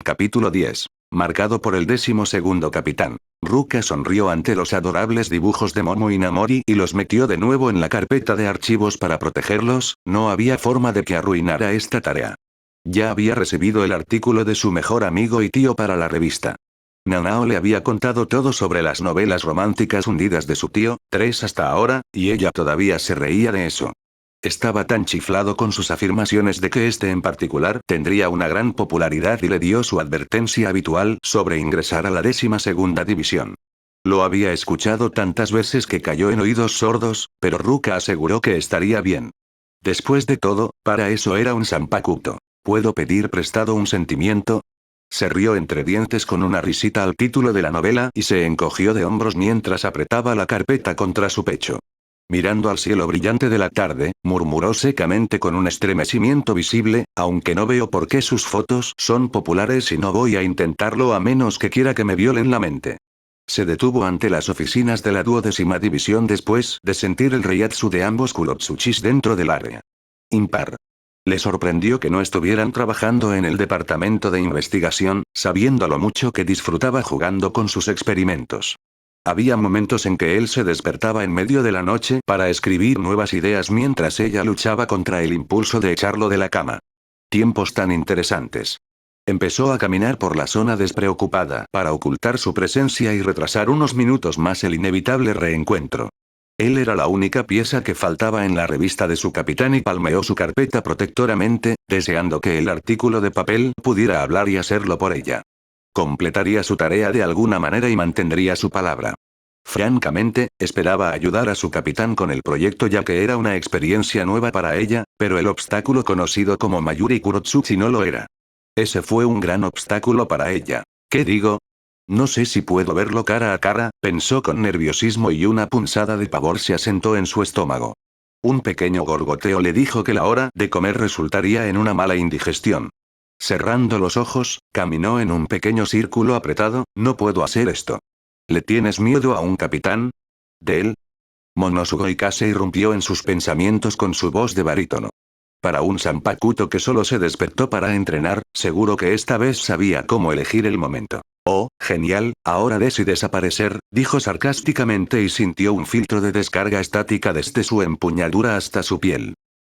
Capítulo 10. Marcado por el 12º capitán. Ruka sonrió ante los adorables dibujos de Momo Inamori y los metió de nuevo en la carpeta de archivos para protegerlos. No había forma de que arruinara esta tarea. Ya había recibido el artículo de su mejor amigo y tío para la revista. Nanao le había contado todo sobre las novelas románticas hundidas de su tío, 3 hasta ahora, y ella todavía se reía de eso. Estaba tan chiflado con sus afirmaciones de que este en particular tendría una gran popularidad y le dio su advertencia habitual sobre ingresar a la 12ª división. Lo había escuchado tantas veces que cayó en oídos sordos, pero Ruka aseguró que estaría bien. Después de todo, para eso era un Zanpakuto. ¿Puedo pedir prestado un sentimiento? Se rió entre dientes con una risita al título de la novela y se encogió de hombros mientras apretaba la carpeta contra su pecho. Mirando al cielo brillante de la tarde, murmuró secamente con un estremecimiento visible, aunque no veo por qué sus fotos son populares y no voy a intentarlo a menos que quiera que me violen la mente. Se detuvo ante las oficinas de la 12ª división después de sentir el reiatsu de ambos Kurotsuchis dentro del área. Impar. Le sorprendió que no estuvieran trabajando en el departamento de investigación, sabiendo lo mucho que disfrutaba jugando con sus experimentos. Había momentos en que él se despertaba en medio de la noche para escribir nuevas ideas mientras ella luchaba contra el impulso de echarlo de la cama. Tiempos tan interesantes. Empezó a caminar por la zona despreocupada para ocultar su presencia y retrasar unos minutos más el inevitable reencuentro. Él era la única pieza que faltaba en la revista de su capitán y palmeó su carpeta protectoramente, deseando que el artículo de papel pudiera hablar y hacerlo por ella. Completaría su tarea de alguna manera y mantendría su palabra. Francamente, esperaba ayudar a su capitán con el proyecto ya que era una experiencia nueva para ella, pero el obstáculo conocido como Mayuri Kurotsuchi no lo era. Ese fue un gran obstáculo para ella. ¿Qué digo? No sé si puedo verlo cara a cara, pensó con nerviosismo y una punzada de pavor se asentó en su estómago. Un pequeño gorgoteo le dijo que la hora de comer resultaría en una mala indigestión. Cerrando los ojos, caminó en un pequeño círculo apretado. No puedo hacer esto. ¿Le tienes miedo a un capitán? ¿De él? Monosugoi se irrumpió en sus pensamientos con su voz de barítono. Para un Zanpakuto que solo se despertó para entrenar, seguro que esta vez sabía cómo elegir el momento. Oh, genial, ahora y desaparecer, dijo sarcásticamente y sintió un filtro de descarga estática desde su empuñadura hasta su piel.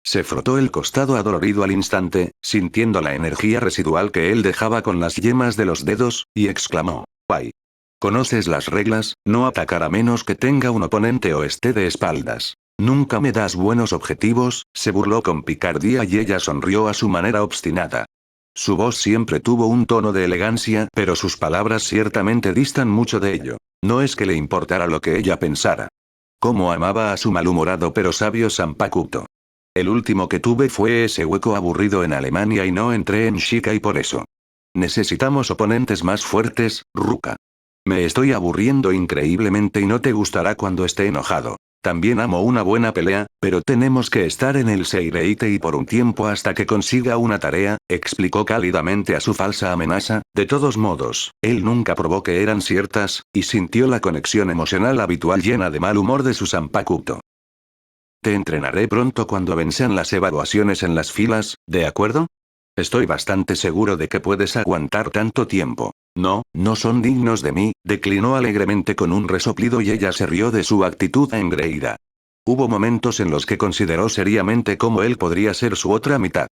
Se frotó el costado adolorido al instante, sintiendo la energía residual que él dejaba con las yemas de los dedos, y exclamó: ¡Guay! Conoces las reglas, no atacar a menos que tenga un oponente o esté de espaldas. Nunca me das buenos objetivos, se burló con picardía y ella sonrió a su manera obstinada. Su voz siempre tuvo un tono de elegancia, pero sus palabras ciertamente distan mucho de ello. No es que le importara lo que ella pensara. Cómo amaba a su malhumorado pero sabio Zanpakuto. El último que tuve fue ese hueco aburrido en Alemania y no entré en Shikai por eso. Necesitamos oponentes más fuertes, Ruka. Me estoy aburriendo increíblemente y no te gustará cuando esté enojado. También amo una buena pelea, pero tenemos que estar en el Seireite y por un tiempo hasta que consiga una tarea, explicó cálidamente a su falsa amenaza. De todos modos, él nunca probó que eran ciertas, y sintió la conexión emocional habitual llena de mal humor de su Zanpakuto. Te entrenaré pronto cuando venzan las evaluaciones en las filas, ¿de acuerdo? Estoy bastante seguro de que puedes aguantar tanto tiempo. No, no son dignos de mí, declinó alegremente con un resoplido y ella se rió de su actitud engreída. Hubo momentos en los que consideró seriamente cómo él podría ser su otra mitad.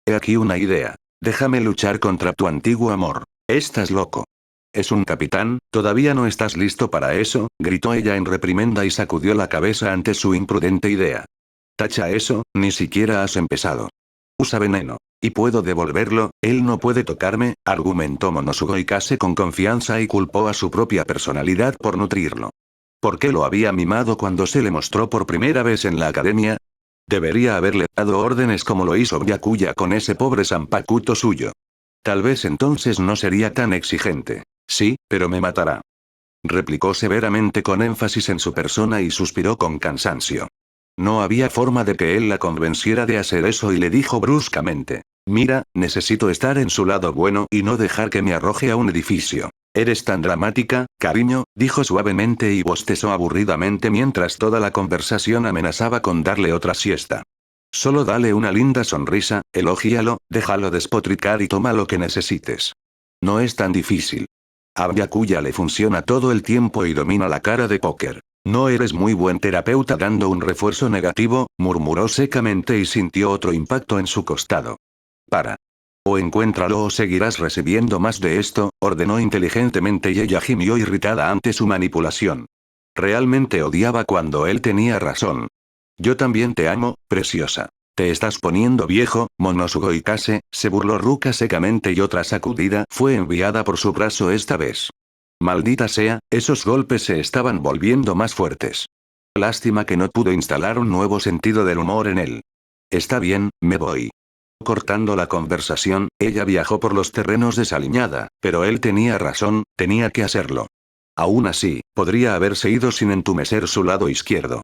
He aquí una idea. Déjame luchar contra tu antiguo amor. Estás loco. Es un capitán, ¿todavía no estás listo para eso?, gritó ella en reprimenda y sacudió la cabeza ante su imprudente idea. Tacha eso, ni siquiera has empezado. Usa veneno. ¿Y puedo devolverlo? Él no puede tocarme, argumentó Monosugoi con confianza y culpó a su propia personalidad por nutrirlo. ¿Por qué lo había mimado cuando se le mostró por primera vez en la academia? Debería haberle dado órdenes como lo hizo Byakuya con ese pobre Zanpakuto suyo. Tal vez entonces no sería tan exigente. Sí, pero me matará. Replicó severamente con énfasis en su persona y suspiró con cansancio. No había forma de que él la convenciera de hacer eso y le dijo bruscamente: mira, necesito estar en su lado bueno y no dejar que me arroje a un edificio. Eres tan dramática, cariño, dijo suavemente y bostezó aburridamente mientras toda la conversación amenazaba con darle otra siesta. Solo dale una linda sonrisa, elógialo, déjalo despotricar y toma lo que necesites. No es tan difícil. A Byakuya le funciona todo el tiempo y domina la cara de póker. No eres muy buen terapeuta dando un refuerzo negativo, murmuró secamente y sintió otro impacto en su costado. Para. O encuéntralo o seguirás recibiendo más de esto, ordenó inteligentemente y ella gimió irritada ante su manipulación. Realmente odiaba cuando él tenía razón. Yo también te amo, preciosa. Te estás poniendo viejo, Monosuke Kase, se burló Ruka secamente y otra sacudida fue enviada por su brazo esta vez. Maldita sea, esos golpes se estaban volviendo más fuertes. Lástima que no pudo instalar un nuevo sentido del humor en él. Está bien, me voy. Cortando la conversación, ella viajó por los terrenos de Saliñada, pero él tenía razón, tenía que hacerlo. Aún así, podría haberse ido sin entumecer su lado izquierdo.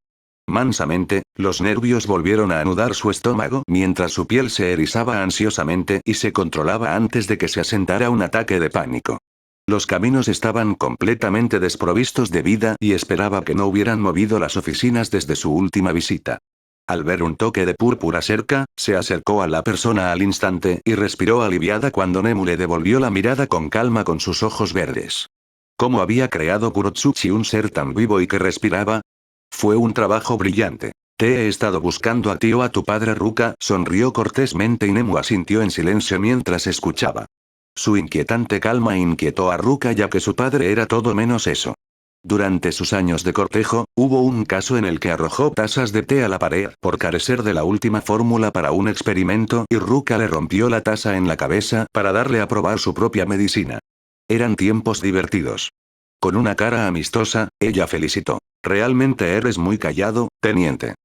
Mansamente, los nervios volvieron a anudar su estómago mientras su piel se erizaba ansiosamente y se controlaba antes de que se asentara un ataque de pánico. Los caminos estaban completamente desprovistos de vida y esperaba que no hubieran movido las oficinas desde su última visita. Al ver un toque de púrpura cerca, se acercó a la persona al instante y respiró aliviada cuando Nemu le devolvió la mirada con calma con sus ojos verdes. ¿Cómo había creado Kurotsuchi un ser tan vivo y que respiraba? Fue un trabajo brillante. Te he estado buscando a ti o a tu padre. Ruka sonrió cortésmente y Nemu asintió en silencio mientras escuchaba. Su inquietante calma inquietó a Ruka ya que su padre era todo menos eso. Durante sus años de cortejo, hubo un caso en el que arrojó tazas de té a la pared por carecer de la última fórmula para un experimento y Ruka le rompió la taza en la cabeza para darle a probar su propia medicina. Eran tiempos divertidos. Con una cara amistosa, ella felicitó. Realmente eres muy callado, teniente.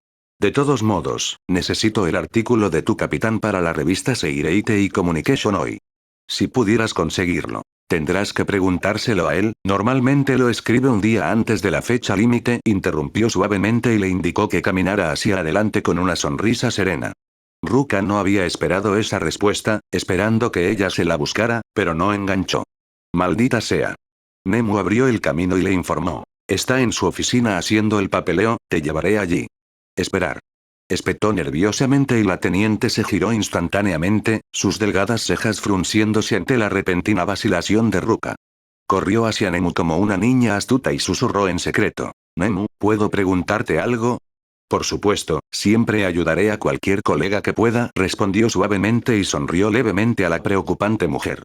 De todos modos, necesito el artículo de tu capitán para la revista Seireite y Communication hoy. Si pudieras conseguirlo. Tendrás que preguntárselo a él, normalmente lo escribe un día antes de la fecha límite, interrumpió suavemente y le indicó que caminara hacia adelante con una sonrisa serena. Ruka no había esperado esa respuesta, esperando que ella se la buscara, pero no enganchó. Maldita sea. Nemu abrió el camino y le informó. Está en su oficina haciendo el papeleo, te llevaré allí. Esperar. Espetó nerviosamente y la teniente se giró instantáneamente, sus delgadas cejas frunciéndose ante la repentina vacilación de Ruka. Corrió hacia Nemu como una niña astuta y susurró en secreto. Nemu, ¿puedo preguntarte algo? Por supuesto, siempre ayudaré a cualquier colega que pueda, respondió suavemente y sonrió levemente a la preocupante mujer.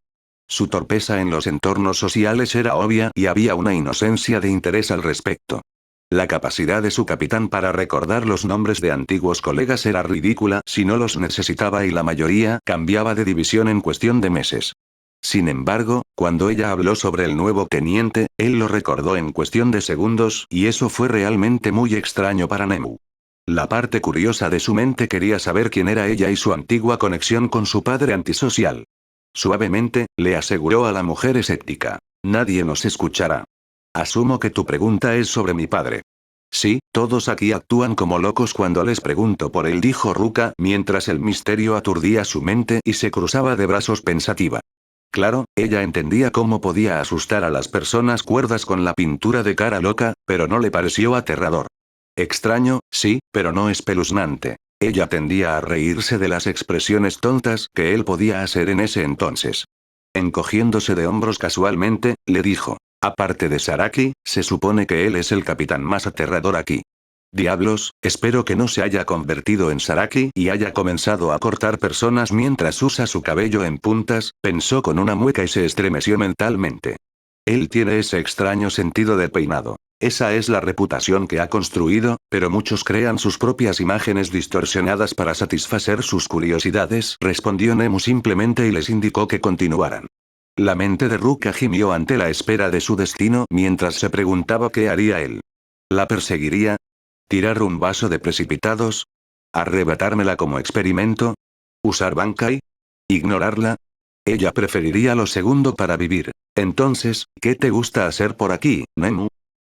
Su torpeza en los entornos sociales era obvia y había una inocencia de interés al respecto. La capacidad de su capitán para recordar los nombres de antiguos colegas era ridícula si no los necesitaba y la mayoría cambiaba de división en cuestión de meses. Sin embargo, cuando ella habló sobre el nuevo teniente, él lo recordó en cuestión de segundos y eso fue realmente muy extraño para Nemu. La parte curiosa de su mente quería saber quién era ella y su antigua conexión con su padre antisocial. Suavemente, le aseguró a la mujer escéptica. Nadie nos escuchará. Asumo que tu pregunta es sobre mi padre. Sí, todos aquí actúan como locos cuando les pregunto por él, dijo Ruka mientras el misterio aturdía su mente y se cruzaba de brazos pensativa. Claro, ella entendía cómo podía asustar a las personas cuerdas con la pintura de cara loca, pero no le pareció aterrador. Extraño, sí, pero no espeluznante. Ella tendía a reírse de las expresiones tontas que él podía hacer en ese entonces. Encogiéndose de hombros casualmente, le dijo. Aparte de Saraki, se supone que él es el capitán más aterrador aquí. Diablos, espero que no se haya convertido en Saraki y haya comenzado a cortar personas mientras usa su cabello en puntas, pensó con una mueca y se estremeció mentalmente. Él tiene ese extraño sentido de peinado. Esa es la reputación que ha construido, pero muchos crean sus propias imágenes distorsionadas para satisfacer sus curiosidades, respondió Nemu simplemente y les indicó que continuaran. La mente de Ruka gimió ante la espera de su destino mientras se preguntaba qué haría él. ¿La perseguiría? ¿Tirar un vaso de precipitados? ¿Arrebatármela como experimento? ¿Usar Bankai? ¿Ignorarla? Ella preferiría lo segundo para vivir. Entonces, ¿qué te gusta hacer por aquí, Nemu?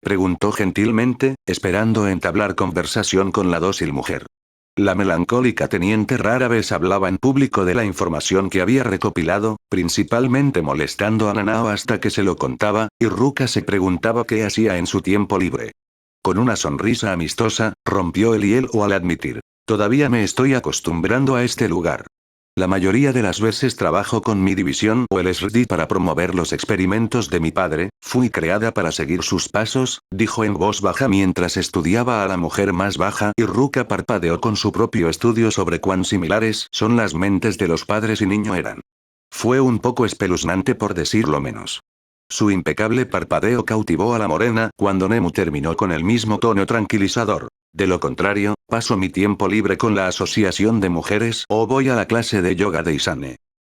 Preguntó gentilmente, esperando entablar conversación con la dócil mujer. La melancólica teniente rara vez hablaba en público de la información que había recopilado, principalmente molestando a Nanao hasta que se lo contaba, y Ruka se preguntaba qué hacía en su tiempo libre. Con una sonrisa amistosa, rompió el hielo al admitir. Todavía me estoy acostumbrando a este lugar. La mayoría de las veces trabajo con mi división o el SRD para promover los experimentos de mi padre, fui creada para seguir sus pasos, dijo en voz baja mientras estudiaba a la mujer más baja y Ruka parpadeó con su propio estudio sobre cuán similares son las mentes de los padres y niño eran. Fue un poco espeluznante por decirlo menos. Su impecable parpadeo cautivó a la morena cuando Nemu terminó con el mismo tono tranquilizador. De lo contrario, paso mi tiempo libre con la asociación de mujeres o voy a la clase de yoga de Isane.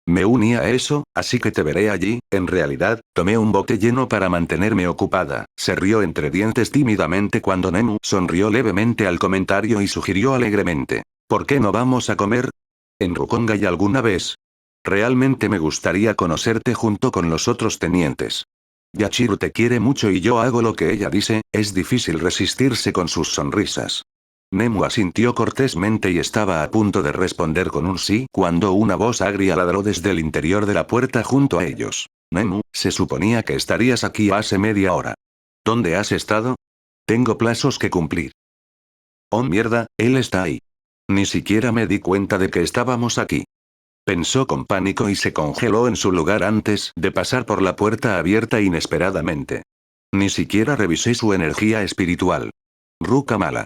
Me uní a eso, así que te veré allí. En realidad, tomé un bote lleno para mantenerme ocupada. Se rió entre dientes tímidamente cuando Nemu sonrió levemente al comentario y sugirió alegremente. ¿Por qué no vamos a comer? En Rukongai alguna vez. Realmente me gustaría conocerte junto con los otros tenientes. Yachiru te quiere mucho y yo hago lo que ella dice, es difícil resistirse con sus sonrisas. Nemu asintió cortésmente y estaba a punto de responder con un sí cuando una voz agria ladró desde el interior de la puerta junto a ellos. Nemu, se suponía que estarías aquí hace media hora. ¿Dónde has estado? Tengo plazos que cumplir. Oh mierda, él está ahí. Ni siquiera me di cuenta de que estábamos aquí. Pensó con pánico y se congeló en su lugar antes de pasar por la puerta abierta inesperadamente. Ni siquiera revisé su energía espiritual. Ruka mala.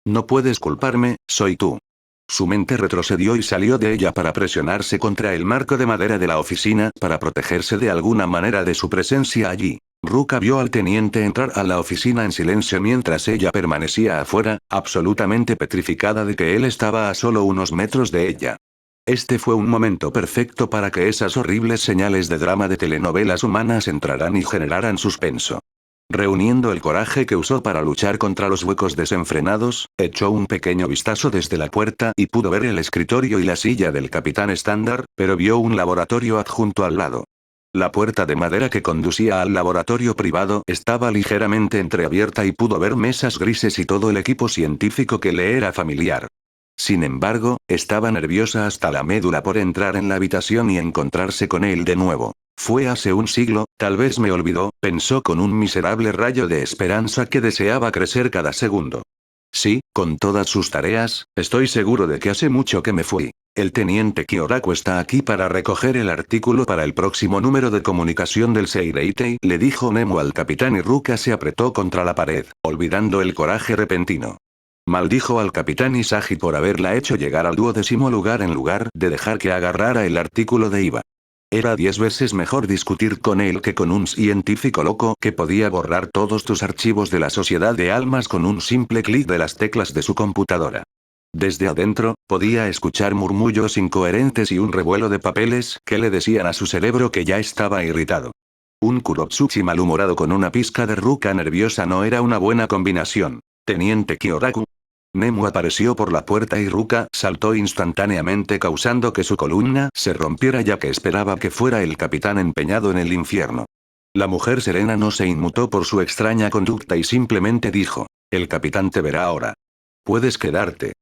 No puedes culparme, soy tú. Su mente retrocedió y salió de ella para presionarse contra el marco de madera de la oficina para protegerse de alguna manera de su presencia allí. Ruka vio al teniente entrar a la oficina en silencio mientras ella permanecía afuera, absolutamente petrificada de que él estaba a solo unos metros de ella. Este fue un momento perfecto para que esas horribles señales de drama de telenovelas humanas entraran y generaran suspenso. Reuniendo el coraje que usó para luchar contra los huecos desenfrenados, echó un pequeño vistazo desde la puerta y pudo ver el escritorio y la silla del capitán estándar, pero vio un laboratorio adjunto al lado. La puerta de madera que conducía al laboratorio privado estaba ligeramente entreabierta y pudo ver mesas grises y todo el equipo científico que le era familiar. Sin embargo, estaba nerviosa hasta la médula por entrar en la habitación y encontrarse con él de nuevo. Fue hace un siglo, tal vez me olvidó, pensó con un miserable rayo de esperanza que deseaba crecer cada segundo. Sí, con todas sus tareas, estoy seguro de que hace mucho que me fui. El teniente Kyoraku está aquí para recoger el artículo para el próximo número de comunicación del Seireitei, le dijo Nemo al capitán y Ruka se apretó contra la pared, olvidando el coraje repentino. Maldijo al capitán Isagi por haberla hecho llegar al 12º lugar en lugar de dejar que agarrara el artículo de Iba. Era 10 veces mejor discutir con él que con un científico loco que podía borrar todos tus archivos de la sociedad de almas con un simple clic de las teclas de su computadora. Desde adentro, podía escuchar murmullos incoherentes y un revuelo de papeles que le decían a su cerebro que ya estaba irritado. Un Kurotsuchi malhumorado con una pizca de Ruka nerviosa no era una buena combinación. Teniente Kyoraku. Nemu apareció por la puerta y Ruka saltó instantáneamente causando que su columna se rompiera ya que esperaba que fuera el capitán empeñado en el infierno. La mujer serena no se inmutó por su extraña conducta y simplemente dijo, el capitán te verá ahora. Puedes quedarte.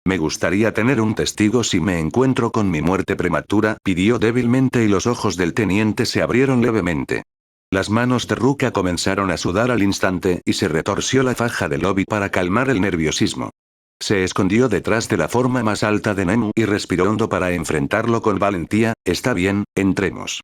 Me gustaría tener un testigo si me encuentro con mi muerte prematura, pidió débilmente y los ojos del teniente se abrieron levemente. Las manos de Ruka comenzaron a sudar al instante y se retorció la faja del lobby para calmar el nerviosismo. Se escondió detrás de la forma más alta de Nemu y respiró hondo para enfrentarlo con valentía. Está bien, entremos.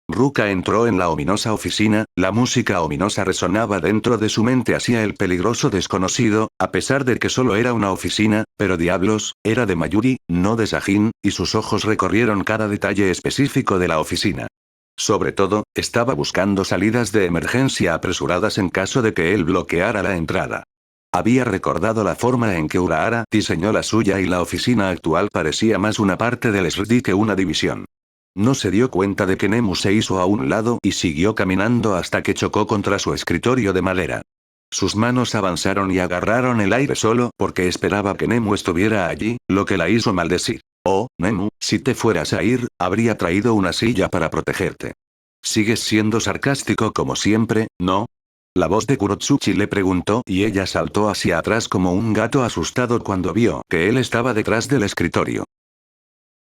Ruka entró en la ominosa oficina, la música ominosa resonaba dentro de su mente hacia el peligroso desconocido, a pesar de que solo era una oficina, pero diablos, era de Mayuri, no de Sajin, y sus ojos recorrieron cada detalle específico de la oficina. Sobre todo, estaba buscando salidas de emergencia apresuradas en caso de que él bloqueara la entrada. Había recordado la forma en que Urahara diseñó la suya y la oficina actual parecía más una parte del SRD que una división. No se dio cuenta de que Nemu se hizo a un lado y siguió caminando hasta que chocó contra su escritorio de madera. Sus manos avanzaron y agarraron el aire solo porque esperaba que Nemu estuviera allí, lo que la hizo maldecir. Oh, Nemu, si te fueras a ir, habría traído una silla para protegerte. Sigues siendo sarcástico como siempre, ¿no? La voz de Kurotsuchi le preguntó y ella saltó hacia atrás como un gato asustado cuando vio que él estaba detrás del escritorio.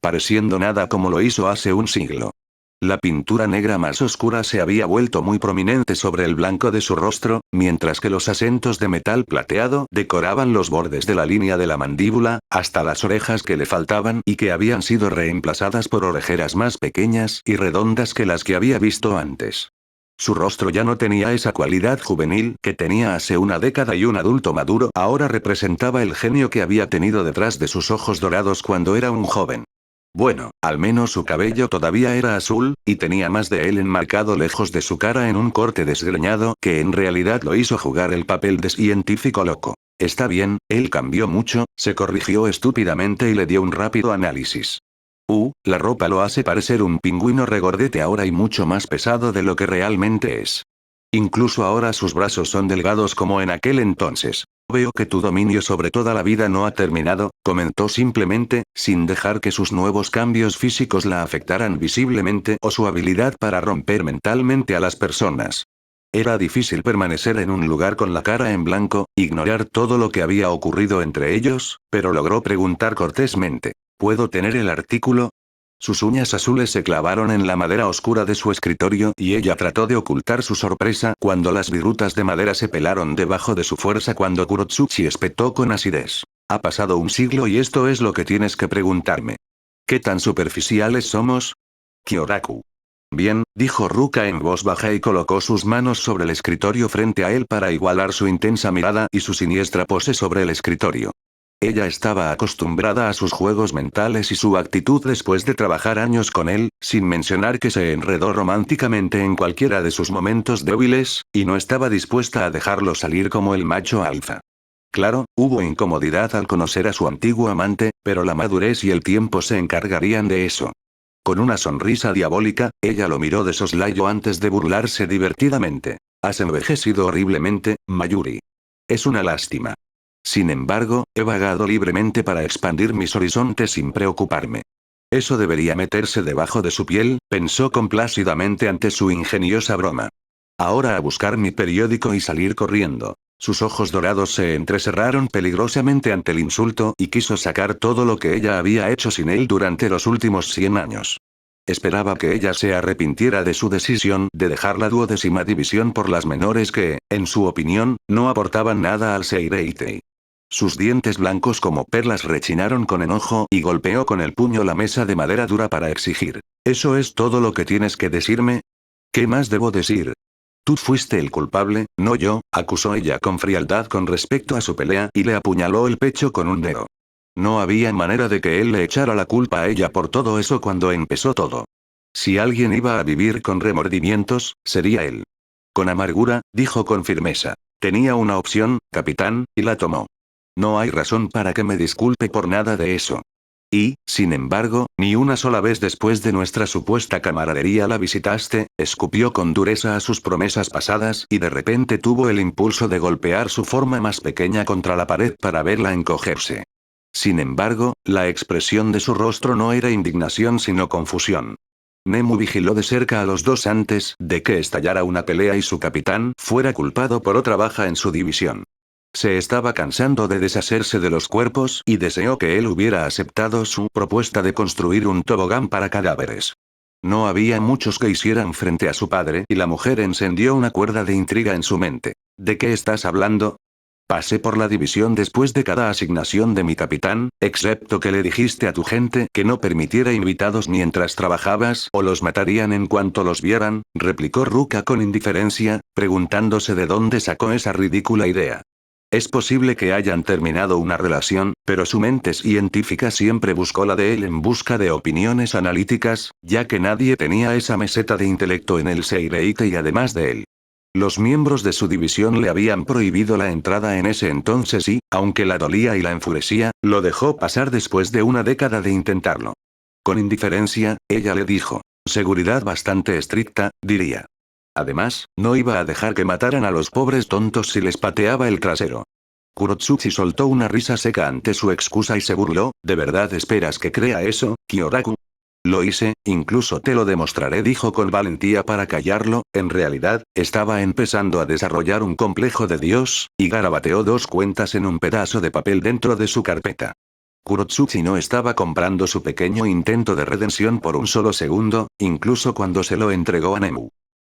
Pareciendo nada como lo hizo hace un siglo. La pintura negra más oscura se había vuelto muy prominente sobre el blanco de su rostro, mientras que los acentos de metal plateado decoraban los bordes de la línea de la mandíbula, hasta las orejas que le faltaban y que habían sido reemplazadas por orejeras más pequeñas y redondas que las que había visto antes. Su rostro ya no tenía esa cualidad juvenil que tenía hace una década y un adulto maduro ahora representaba el genio que había tenido detrás de sus ojos dorados cuando era un joven. Bueno, al menos su cabello todavía era azul, y tenía más de él enmarcado lejos de su cara en un corte desgreñado que en realidad lo hizo jugar el papel de científico loco. Está bien, él cambió mucho, se corrigió estúpidamente y le dio un rápido análisis. La ropa lo hace parecer un pingüino regordete ahora y mucho más pesado de lo que realmente es. Incluso ahora sus brazos son delgados como en aquel entonces. Veo que tu dominio sobre toda la vida no ha terminado, comentó simplemente, sin dejar que sus nuevos cambios físicos la afectaran visiblemente o su habilidad para romper mentalmente a las personas. Era difícil permanecer en un lugar con la cara en blanco, ignorar todo lo que había ocurrido entre ellos, pero logró preguntar cortésmente. ¿Puedo tener el artículo? Sus uñas azules se clavaron en la madera oscura de su escritorio y ella trató de ocultar su sorpresa cuando las virutas de madera se pelaron debajo de su fuerza cuando Kurotsuchi espetó con acidez. Ha pasado un siglo y esto es lo que tienes que preguntarme. ¿Qué tan superficiales somos? Kyoraku. Bien, dijo Ruka en voz baja y colocó sus manos sobre el escritorio frente a él para igualar su intensa mirada y su siniestra pose sobre el escritorio. Ella estaba acostumbrada a sus juegos mentales y su actitud después de trabajar años con él, sin mencionar que se enredó románticamente en cualquiera de sus momentos débiles, y no estaba dispuesta a dejarlo salir como el macho alfa. Claro, hubo incomodidad al conocer a su antiguo amante, pero la madurez y el tiempo se encargarían de eso. Con una sonrisa diabólica, ella lo miró de soslayo antes de burlarse divertidamente. Has envejecido horriblemente, Mayuri. Es una lástima. Sin embargo, he vagado libremente para expandir mis horizontes sin preocuparme. Eso debería meterse debajo de su piel, pensó complácidamente ante su ingeniosa broma. Ahora a buscar mi periódico y salir corriendo. Sus ojos dorados se entrecerraron peligrosamente ante el insulto y quiso sacar todo lo que ella había hecho sin él durante los últimos 100 años. Esperaba que ella se arrepintiera de su decisión de dejar la 12ª división por las menores que, en su opinión, no aportaban nada al Seireitei. Sus dientes blancos como perlas rechinaron con enojo y golpeó con el puño la mesa de madera dura para exigir. ¿Eso es todo lo que tienes que decirme? ¿Qué más debo decir? Tú fuiste el culpable, no yo, acusó ella con frialdad con respecto a su pelea y le apuñaló el pecho con un dedo. No había manera de que él le echara la culpa a ella por todo eso cuando empezó todo. Si alguien iba a vivir con remordimientos, sería él. Con amargura, dijo con firmeza. Tenía una opción, capitán, y la tomó. No hay razón para que me disculpe por nada de eso. Y, sin embargo, ni una sola vez después de nuestra supuesta camaradería la visitaste, escupió con dureza a sus promesas pasadas y de repente tuvo el impulso de golpear su forma más pequeña contra la pared para verla encogerse. Sin embargo, la expresión de su rostro no era indignación sino confusión. Nemu vigiló de cerca a los dos antes de que estallara una pelea y su capitán fuera culpado por otra baja en su división. Se estaba cansando de deshacerse de los cuerpos y deseó que él hubiera aceptado su propuesta de construir un tobogán para cadáveres. No había muchos que hicieran frente a su padre y la mujer encendió una cuerda de intriga en su mente. ¿De qué estás hablando? Pasé por la división después de cada asignación de mi capitán, excepto que le dijiste a tu gente que no permitiera invitados mientras trabajabas o los matarían en cuanto los vieran, replicó Ruka con indiferencia, preguntándose de dónde sacó esa ridícula idea. Es posible que hayan terminado una relación, pero su mente científica siempre buscó la de él en busca de opiniones analíticas, ya que nadie tenía esa meseta de intelecto en el Seireitei además de él. Los miembros de su división le habían prohibido la entrada en ese entonces y, aunque la dolía y la enfurecía, lo dejó pasar después de una década de intentarlo. Con indiferencia, ella le dijo. Seguridad bastante estricta, diría. Además, no iba a dejar que mataran a los pobres tontos si les pateaba el trasero. Kurotsuchi soltó una risa seca ante su excusa y se burló. ¿De verdad esperas que crea eso, Kyoraku? Lo hice, incluso te lo demostraré, dijo con valentía para callarlo. En realidad, estaba empezando a desarrollar un complejo de Dios, y garabateó dos cuentas en un pedazo de papel dentro de su carpeta. Kurotsuchi no estaba comprando su pequeño intento de redención por un solo segundo, incluso cuando se lo entregó a Nemu.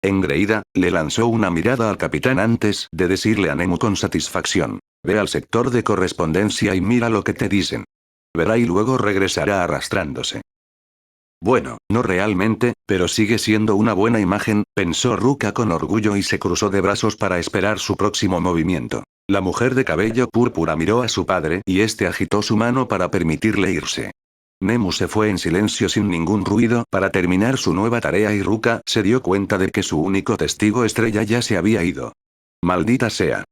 Engreída, le lanzó una mirada al capitán antes de decirle a Nemu con satisfacción: ve al sector de correspondencia y mira lo que te dicen. Verá y luego regresará arrastrándose. Bueno, no realmente, pero sigue siendo una buena imagen, pensó Ruka con orgullo y se cruzó de brazos para esperar su próximo movimiento. La mujer de cabello púrpura miró a su padre y este agitó su mano para permitirle irse. Nemu se fue en silencio sin ningún ruido para terminar su nueva tarea y Ruka se dio cuenta de que su único testigo estrella ya se había ido. Maldita sea.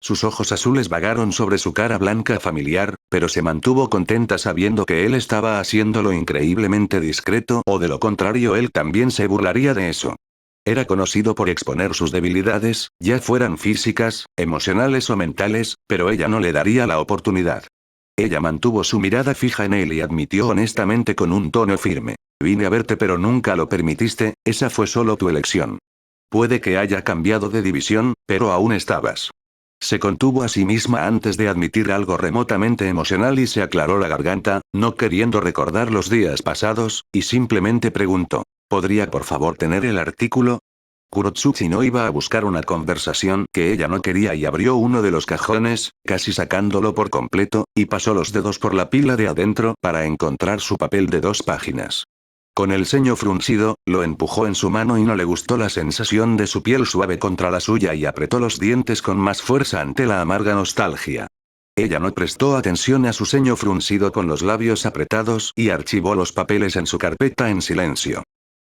Sus ojos azules vagaron sobre su cara blanca familiar, pero se mantuvo contenta sabiendo que él estaba haciéndolo increíblemente discreto o de lo contrario él también se burlaría de eso. Era conocido por exponer sus debilidades, ya fueran físicas, emocionales o mentales, pero ella no le daría la oportunidad. Ella mantuvo su mirada fija en él y admitió honestamente con un tono firme: vine a verte pero nunca lo permitiste, esa fue solo tu elección. Puede que haya cambiado de división, pero aún estabas. Se contuvo a sí misma antes de admitir algo remotamente emocional y se aclaró la garganta, no queriendo recordar los días pasados, y simplemente preguntó: ¿podría por favor tener el artículo? Kurotsuchi no iba a buscar una conversación que ella no quería y abrió uno de los cajones, casi sacándolo por completo, y pasó los dedos por la pila de adentro para encontrar su papel de 2 páginas. Con el ceño fruncido, lo empujó en su mano y no le gustó la sensación de su piel suave contra la suya y apretó los dientes con más fuerza ante la amarga nostalgia. Ella no prestó atención a su ceño fruncido con los labios apretados y archivó los papeles en su carpeta en silencio.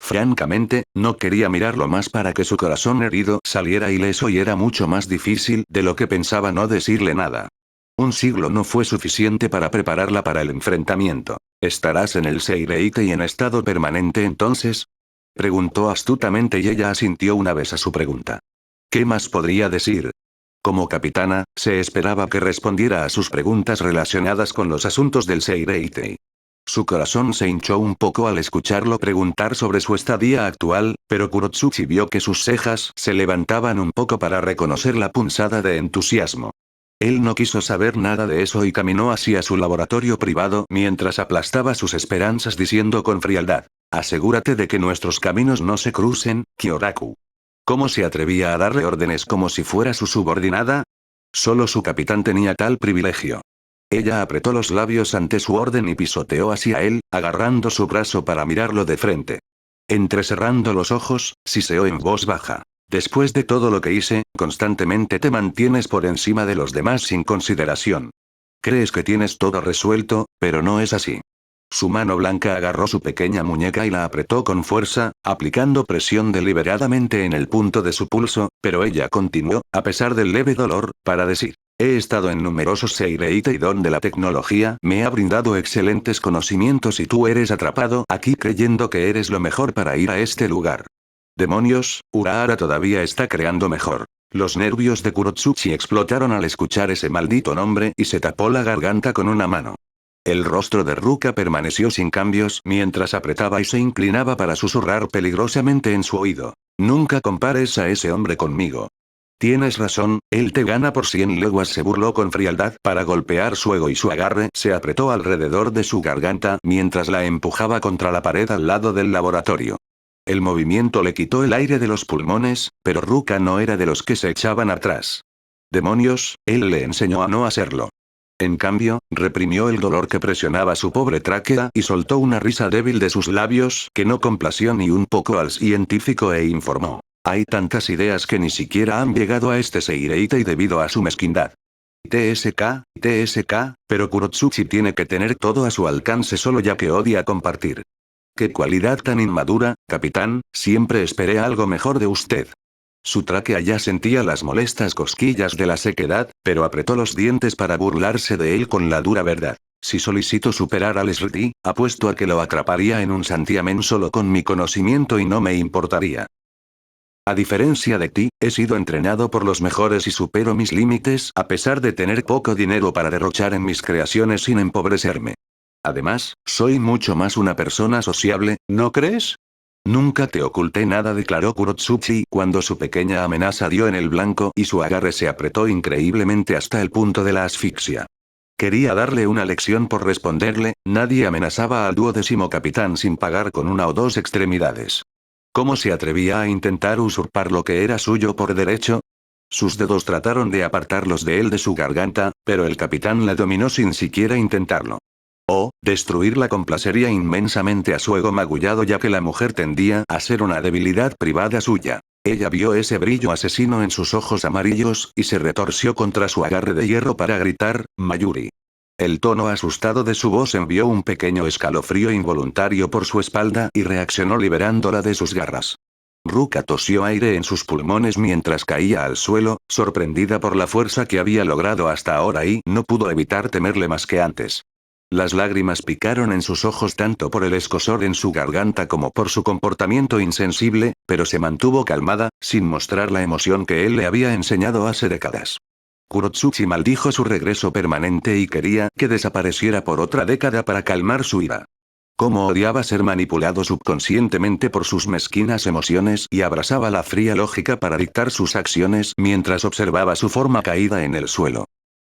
Francamente, no quería mirarlo más para que su corazón herido saliera ileso y era mucho más difícil de lo que pensaba no decirle nada. Un siglo no fue suficiente para prepararla para el enfrentamiento. ¿Estarás en el Seireite y en estado permanente entonces? Preguntó astutamente y ella asintió una vez a su pregunta. ¿Qué más podría decir? Como capitana, se esperaba que respondiera a sus preguntas relacionadas con los asuntos del Seireite. Su corazón se hinchó un poco al escucharlo preguntar sobre su estadía actual, pero Kurotsuchi vio que sus cejas se levantaban un poco para reconocer la punzada de entusiasmo. Él no quiso saber nada de eso y caminó hacia su laboratorio privado mientras aplastaba sus esperanzas diciendo con frialdad: asegúrate de que nuestros caminos no se crucen, Kyoraku. ¿Cómo se atrevía a darle órdenes como si fuera su subordinada? Solo su capitán tenía tal privilegio. Ella apretó los labios ante su orden y pisoteó hacia él, agarrando su brazo para mirarlo de frente. Entrecerrando los ojos, siseó en voz baja: después de todo lo que hice, constantemente te mantienes por encima de los demás sin consideración. Crees que tienes todo resuelto, pero no es así. Su mano blanca agarró su pequeña muñeca y la apretó con fuerza, aplicando presión deliberadamente en el punto de su pulso, pero ella continuó, a pesar del leve dolor, para decir: he estado en numerosos Seireite donde la tecnología me ha brindado excelentes conocimientos y tú eres atrapado aquí creyendo que eres lo mejor para ir a este lugar. Demonios, Urahara todavía está creando mejor. Los nervios de Kurotsuchi explotaron al escuchar ese maldito nombre y se tapó la garganta con una mano. El rostro de Ruka permaneció sin cambios mientras apretaba y se inclinaba para susurrar peligrosamente en su oído: nunca compares a ese hombre conmigo. Tienes razón, él te gana por 100 leguas. Se burló con frialdad para golpear su ego y su agarre se apretó alrededor de su garganta mientras la empujaba contra la pared al lado del laboratorio. El movimiento le quitó el aire de los pulmones, pero Ruka no era de los que se echaban atrás. Demonios, él le enseñó a no hacerlo. En cambio, reprimió el dolor que presionaba su pobre tráquea y soltó una risa débil de sus labios que no complació ni un poco al científico e informó: hay tantas ideas que ni siquiera han llegado a este Seireite y debido a su mezquindad. TSK, pero Kurotsuchi tiene que tener todo a su alcance solo ya que odia compartir. ¡Qué cualidad tan inmadura, capitán! Siempre esperé algo mejor de usted. Su tráquea ya sentía las molestas cosquillas de la sequedad, pero apretó los dientes para burlarse de él con la dura verdad. Si solicito superar al SRT, apuesto a que lo atraparía en un santiamén solo con mi conocimiento y no me importaría. A diferencia de ti, he sido entrenado por los mejores y supero mis límites a pesar de tener poco dinero para derrochar en mis creaciones sin empobrecerme. Además, soy mucho más una persona sociable, ¿no crees? Nunca te oculté nada, declaró Kurotsuchi cuando su pequeña amenaza dio en el blanco y su agarre se apretó increíblemente hasta el punto de la asfixia. Quería darle una lección por responderle, nadie amenazaba al 12º capitán sin pagar con una o dos extremidades. ¿Cómo se atrevía a intentar usurpar lo que era suyo por derecho? Sus dedos trataron de apartarlos de él de su garganta, pero el capitán la dominó sin siquiera intentarlo. Destruirla complacería inmensamente a su ego magullado, ya que la mujer tendía a ser una debilidad privada suya. Ella vio ese brillo asesino en sus ojos amarillos, y se retorció contra su agarre de hierro para gritar, Mayuri. El tono asustado de su voz envió un pequeño escalofrío involuntario por su espalda y reaccionó liberándola de sus garras. Ruka tosió aire en sus pulmones mientras caía al suelo, sorprendida por la fuerza que había logrado hasta ahora y no pudo evitar temerle más que antes. Las lágrimas picaron en sus ojos tanto por el escozor en su garganta como por su comportamiento insensible, pero se mantuvo calmada, sin mostrar la emoción que él le había enseñado hace décadas. Kurotsuchi maldijo su regreso permanente y quería que desapareciera por otra década para calmar su ira. Cómo odiaba ser manipulado subconscientemente por sus mezquinas emociones y abrazaba la fría lógica para dictar sus acciones mientras observaba su forma caída en el suelo.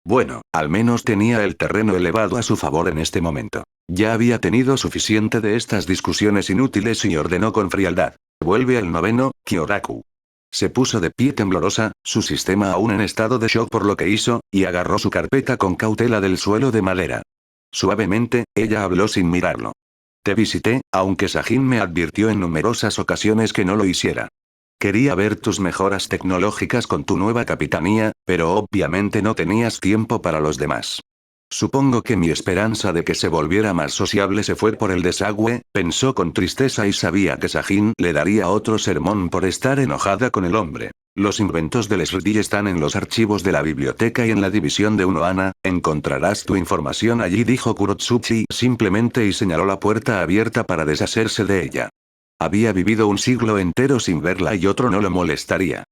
Bueno, al menos tenía el terreno elevado a su favor en este momento. Ya había tenido suficiente de estas discusiones inútiles y ordenó con frialdad. Vuelve al 9º, Kyoraku. Se puso de pie temblorosa, su sistema aún en estado de shock por lo que hizo, y agarró su carpeta con cautela del suelo de madera. Suavemente, ella habló sin mirarlo. Te visité, aunque Sajin me advirtió en numerosas ocasiones que no lo hiciera. Quería ver tus mejoras tecnológicas con tu nueva capitanía, pero obviamente no tenías tiempo para los demás. Supongo que mi esperanza de que se volviera más sociable se fue por el desagüe, pensó con tristeza y sabía que Sajin le daría otro sermón por estar enojada con el hombre. Los inventos del SRD están en los archivos de la biblioteca y en la división de Unohana, encontrarás tu información allí, dijo Kurotsuchi simplemente y señaló la puerta abierta para deshacerse de ella. Había vivido un siglo entero sin verla y otro no lo molestaría.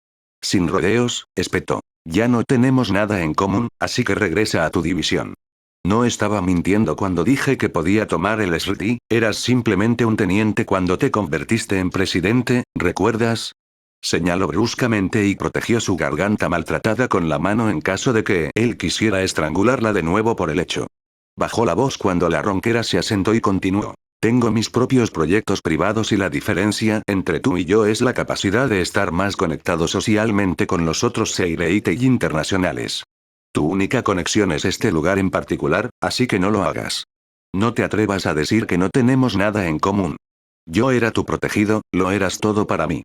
Sin rodeos, espetó. Ya no tenemos nada en común, así que regresa a tu división. No estaba mintiendo cuando dije que podía tomar el SRD, eras simplemente un teniente cuando te convertiste en presidente, ¿recuerdas? Señaló bruscamente y protegió su garganta maltratada con la mano en caso de que él quisiera estrangularla de nuevo por el hecho. Bajó la voz cuando la ronquera se asentó y continuó. Tengo mis propios proyectos privados y la diferencia entre tú y yo es la capacidad de estar más conectado socialmente con los otros Seireitei internacionales. Tu única conexión es este lugar en particular, así que no lo hagas. No te atrevas a decir que no tenemos nada en común. Yo era tu protegido, lo eras todo para mí.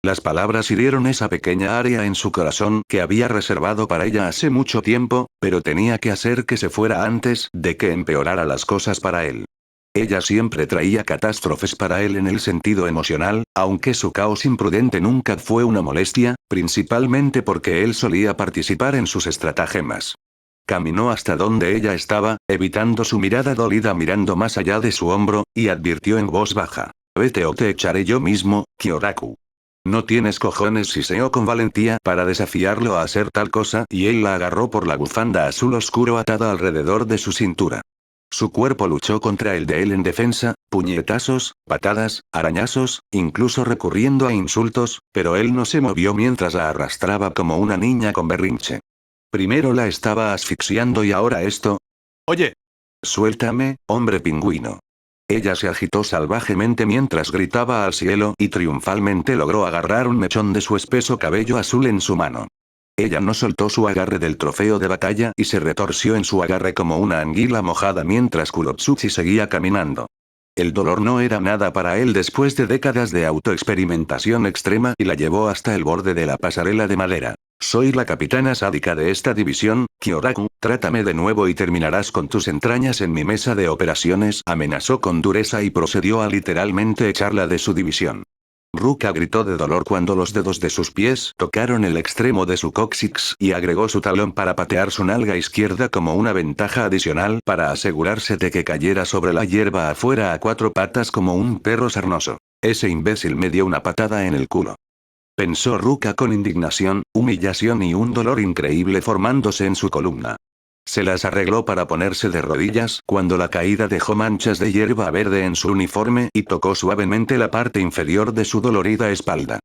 Las palabras hirieron esa pequeña área en su corazón que había reservado para ella hace mucho tiempo, pero tenía que hacer que se fuera antes de que empeorara las cosas para él. Ella siempre traía catástrofes para él en el sentido emocional, aunque su caos imprudente nunca fue una molestia, principalmente porque él solía participar en sus estratagemas. Caminó hasta donde ella estaba, evitando su mirada dolida mirando más allá de su hombro, y advirtió en voz baja. Vete o te echaré yo mismo, Kyoraku. No tienes cojones, siseó con valentía para desafiarlo a hacer tal cosa, y él la agarró por la bufanda azul oscuro atada alrededor de su cintura. Su cuerpo luchó contra el de él en defensa, puñetazos, patadas, arañazos, incluso recurriendo a insultos, pero él no se movió mientras la arrastraba como una niña con berrinche. Primero la estaba asfixiando y ahora esto. Oye. Suéltame, hombre pingüino. Ella se agitó salvajemente mientras gritaba al cielo y triunfalmente logró agarrar un mechón de su espeso cabello azul en su mano. Ella no soltó su agarre del trofeo de batalla y se retorció en su agarre como una anguila mojada mientras Kurotsuchi seguía caminando. El dolor no era nada para él después de décadas de autoexperimentación extrema y la llevó hasta el borde de la pasarela de madera. Soy la capitana sádica de esta división, Kyoraku, trátame de nuevo y terminarás con tus entrañas en mi mesa de operaciones, amenazó con dureza y procedió a literalmente echarla de su división. Ruka gritó de dolor cuando los dedos de sus pies tocaron el extremo de su cóccix y agregó su talón para patear su nalga izquierda como una ventaja adicional para asegurarse de que cayera sobre la hierba afuera a cuatro patas como un perro sarnoso. Ese imbécil me dio una patada en el culo. Pensó Ruka con indignación, humillación y un dolor increíble formándose en su columna. Se las arregló para ponerse de rodillas cuando la caída dejó manchas de hierba verde en su uniforme y tocó suavemente la parte inferior de su dolorida espalda.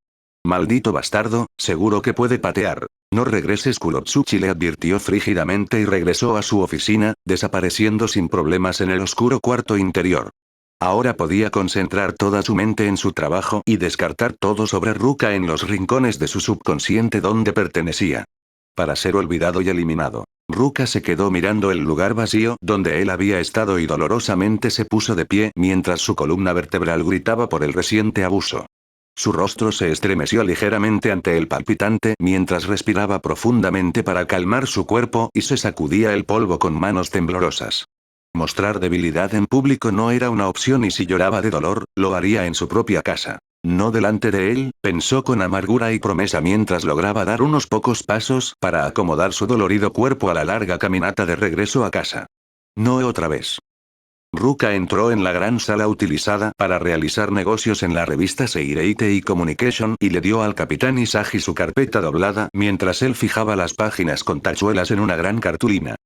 Maldito bastardo, seguro que puede patear. No regreses, Kurotsuchi le advirtió frígidamente y regresó a su oficina, desapareciendo sin problemas en el oscuro cuarto interior. Ahora podía concentrar toda su mente en su trabajo y descartar todo sobre Ruka en los rincones de su subconsciente donde pertenecía. Para ser olvidado y eliminado. Ruka se quedó mirando el lugar vacío donde él había estado y dolorosamente se puso de pie mientras su columna vertebral gritaba por el reciente abuso. Su rostro se estremeció ligeramente ante el palpitante mientras respiraba profundamente para calmar su cuerpo y se sacudía el polvo con manos temblorosas. Mostrar debilidad en público no era una opción y si lloraba de dolor, lo haría en su propia casa. No delante de él, pensó con amargura y promesa mientras lograba dar unos pocos pasos para acomodar su dolorido cuerpo a la larga caminata de regreso a casa. No otra vez. Ruka entró en la gran sala utilizada para realizar negocios en la revista Seireitei Communication y le dio al capitán Isagi su carpeta doblada mientras él fijaba las páginas con tachuelas en una gran cartulina.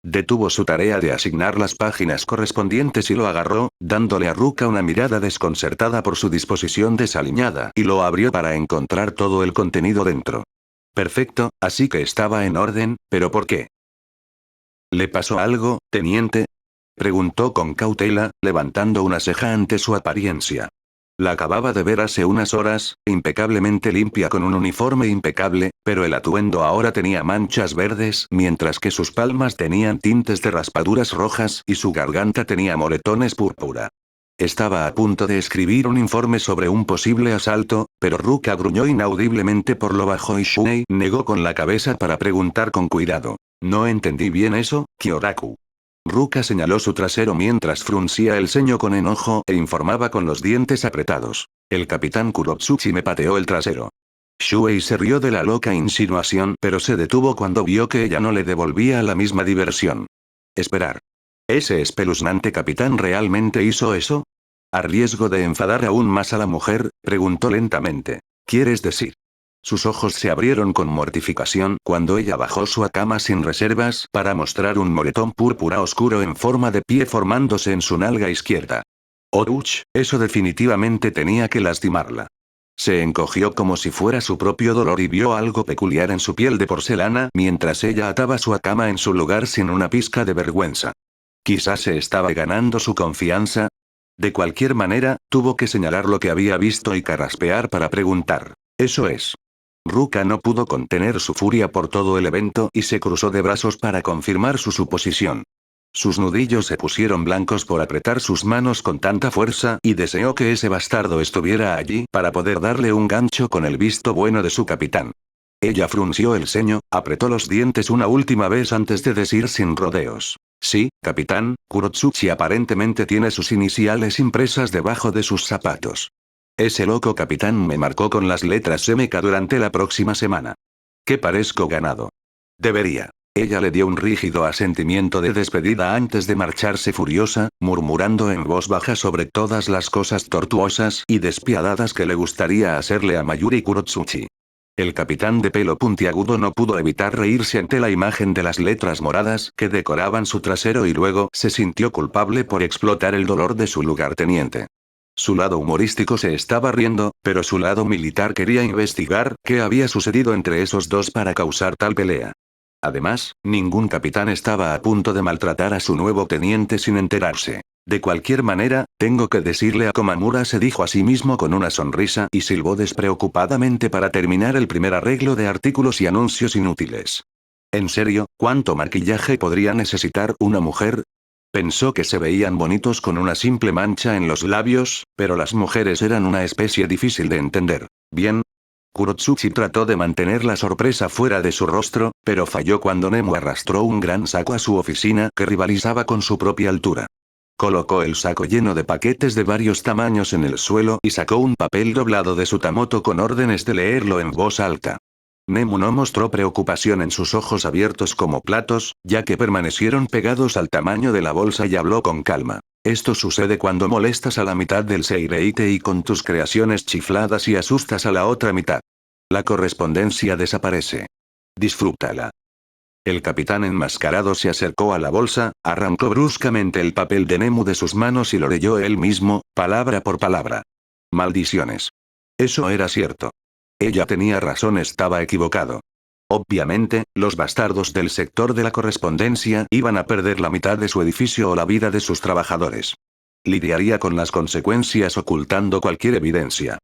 Detuvo su tarea de asignar las páginas correspondientes y lo agarró, dándole a Ruka una mirada desconcertada por su disposición desaliñada, y lo abrió para encontrar todo el contenido dentro. Perfecto, así que estaba en orden, pero ¿por qué? ¿Le pasó algo, teniente? Preguntó con cautela, levantando una ceja ante su apariencia. La acababa de ver hace unas horas, impecablemente limpia con un uniforme impecable, pero el atuendo ahora tenía manchas verdes mientras que sus palmas tenían tintes de raspaduras rojas y su garganta tenía moretones púrpura. Estaba a punto de escribir un informe sobre un posible asalto, pero Ruka gruñó inaudiblemente por lo bajo y Shuei negó con la cabeza para preguntar con cuidado. No entendí bien eso, Kyoraku. Ruka señaló su trasero mientras fruncía el ceño con enojo e informaba con los dientes apretados. El capitán Kurotsuchi me pateó el trasero. Shuei se rió de la loca insinuación pero se detuvo cuando vio que ella no le devolvía la misma diversión. Esperar. ¿Ese espeluznante capitán realmente hizo eso? A riesgo de enfadar aún más a la mujer, preguntó lentamente. ¿Quieres decir? Sus ojos se abrieron con mortificación cuando ella bajó su cama sin reservas para mostrar un moretón púrpura oscuro en forma de pie formándose en su nalga izquierda. Ouch, eso definitivamente tenía que lastimarla. Se encogió como si fuera su propio dolor y vio algo peculiar en su piel de porcelana mientras ella ataba su cama en su lugar sin una pizca de vergüenza. Quizás se estaba ganando su confianza. De cualquier manera, tuvo que señalar lo que había visto y carraspear para preguntar. Eso es. Ruka no pudo contener su furia por todo el evento y se cruzó de brazos para confirmar su suposición. Sus nudillos se pusieron blancos por apretar sus manos con tanta fuerza y deseó que ese bastardo estuviera allí para poder darle un gancho con el visto bueno de su capitán. Ella frunció el ceño, apretó los dientes una última vez antes de decir sin rodeos. Sí, capitán, Kurotsuchi aparentemente tiene sus iniciales impresas debajo de sus zapatos. Ese loco capitán me marcó con las letras MK durante la próxima semana. ¿Qué parezco ganado? Debería. Ella le dio un rígido asentimiento de despedida antes de marcharse furiosa, murmurando en voz baja sobre todas las cosas tortuosas y despiadadas que le gustaría hacerle a Mayuri Kurotsuchi. El capitán de pelo puntiagudo no pudo evitar reírse ante la imagen de las letras moradas que decoraban su trasero y luego se sintió culpable por explotar el dolor de su lugarteniente. Su lado humorístico se estaba riendo, pero su lado militar quería investigar qué había sucedido entre esos dos para causar tal pelea. Además, ningún capitán estaba a punto de maltratar a su nuevo teniente sin enterarse. De cualquier manera, tengo que decirle a Komamura, se dijo a sí mismo con una sonrisa y silbó despreocupadamente para terminar el primer arreglo de artículos y anuncios inútiles. ¿En serio, cuánto maquillaje podría necesitar una mujer? Pensó que se veían bonitos con una simple mancha en los labios, pero las mujeres eran una especie difícil de entender. Bien. Kurotsuchi trató de mantener la sorpresa fuera de su rostro, pero falló cuando Nemu arrastró un gran saco a su oficina que rivalizaba con su propia altura. Colocó el saco lleno de paquetes de varios tamaños en el suelo y sacó un papel doblado de su tamoto con órdenes de leerlo en voz alta. Nemu no mostró preocupación en sus ojos abiertos como platos, ya que permanecieron pegados al tamaño de la bolsa y habló con calma. Esto sucede cuando molestas a la mitad del Seireitei con tus creaciones chifladas y asustas a la otra mitad. La correspondencia desaparece. Disfrútala. El capitán enmascarado se acercó a la bolsa, arrancó bruscamente el papel de Nemu de sus manos y lo leyó él mismo, palabra por palabra. Maldiciones. Eso era cierto. Ella tenía razón, estaba equivocado. Obviamente, los bastardos del sector de la correspondencia iban a perder la mitad de su edificio o la vida de sus trabajadores. Lidiaría con las consecuencias ocultando cualquier evidencia.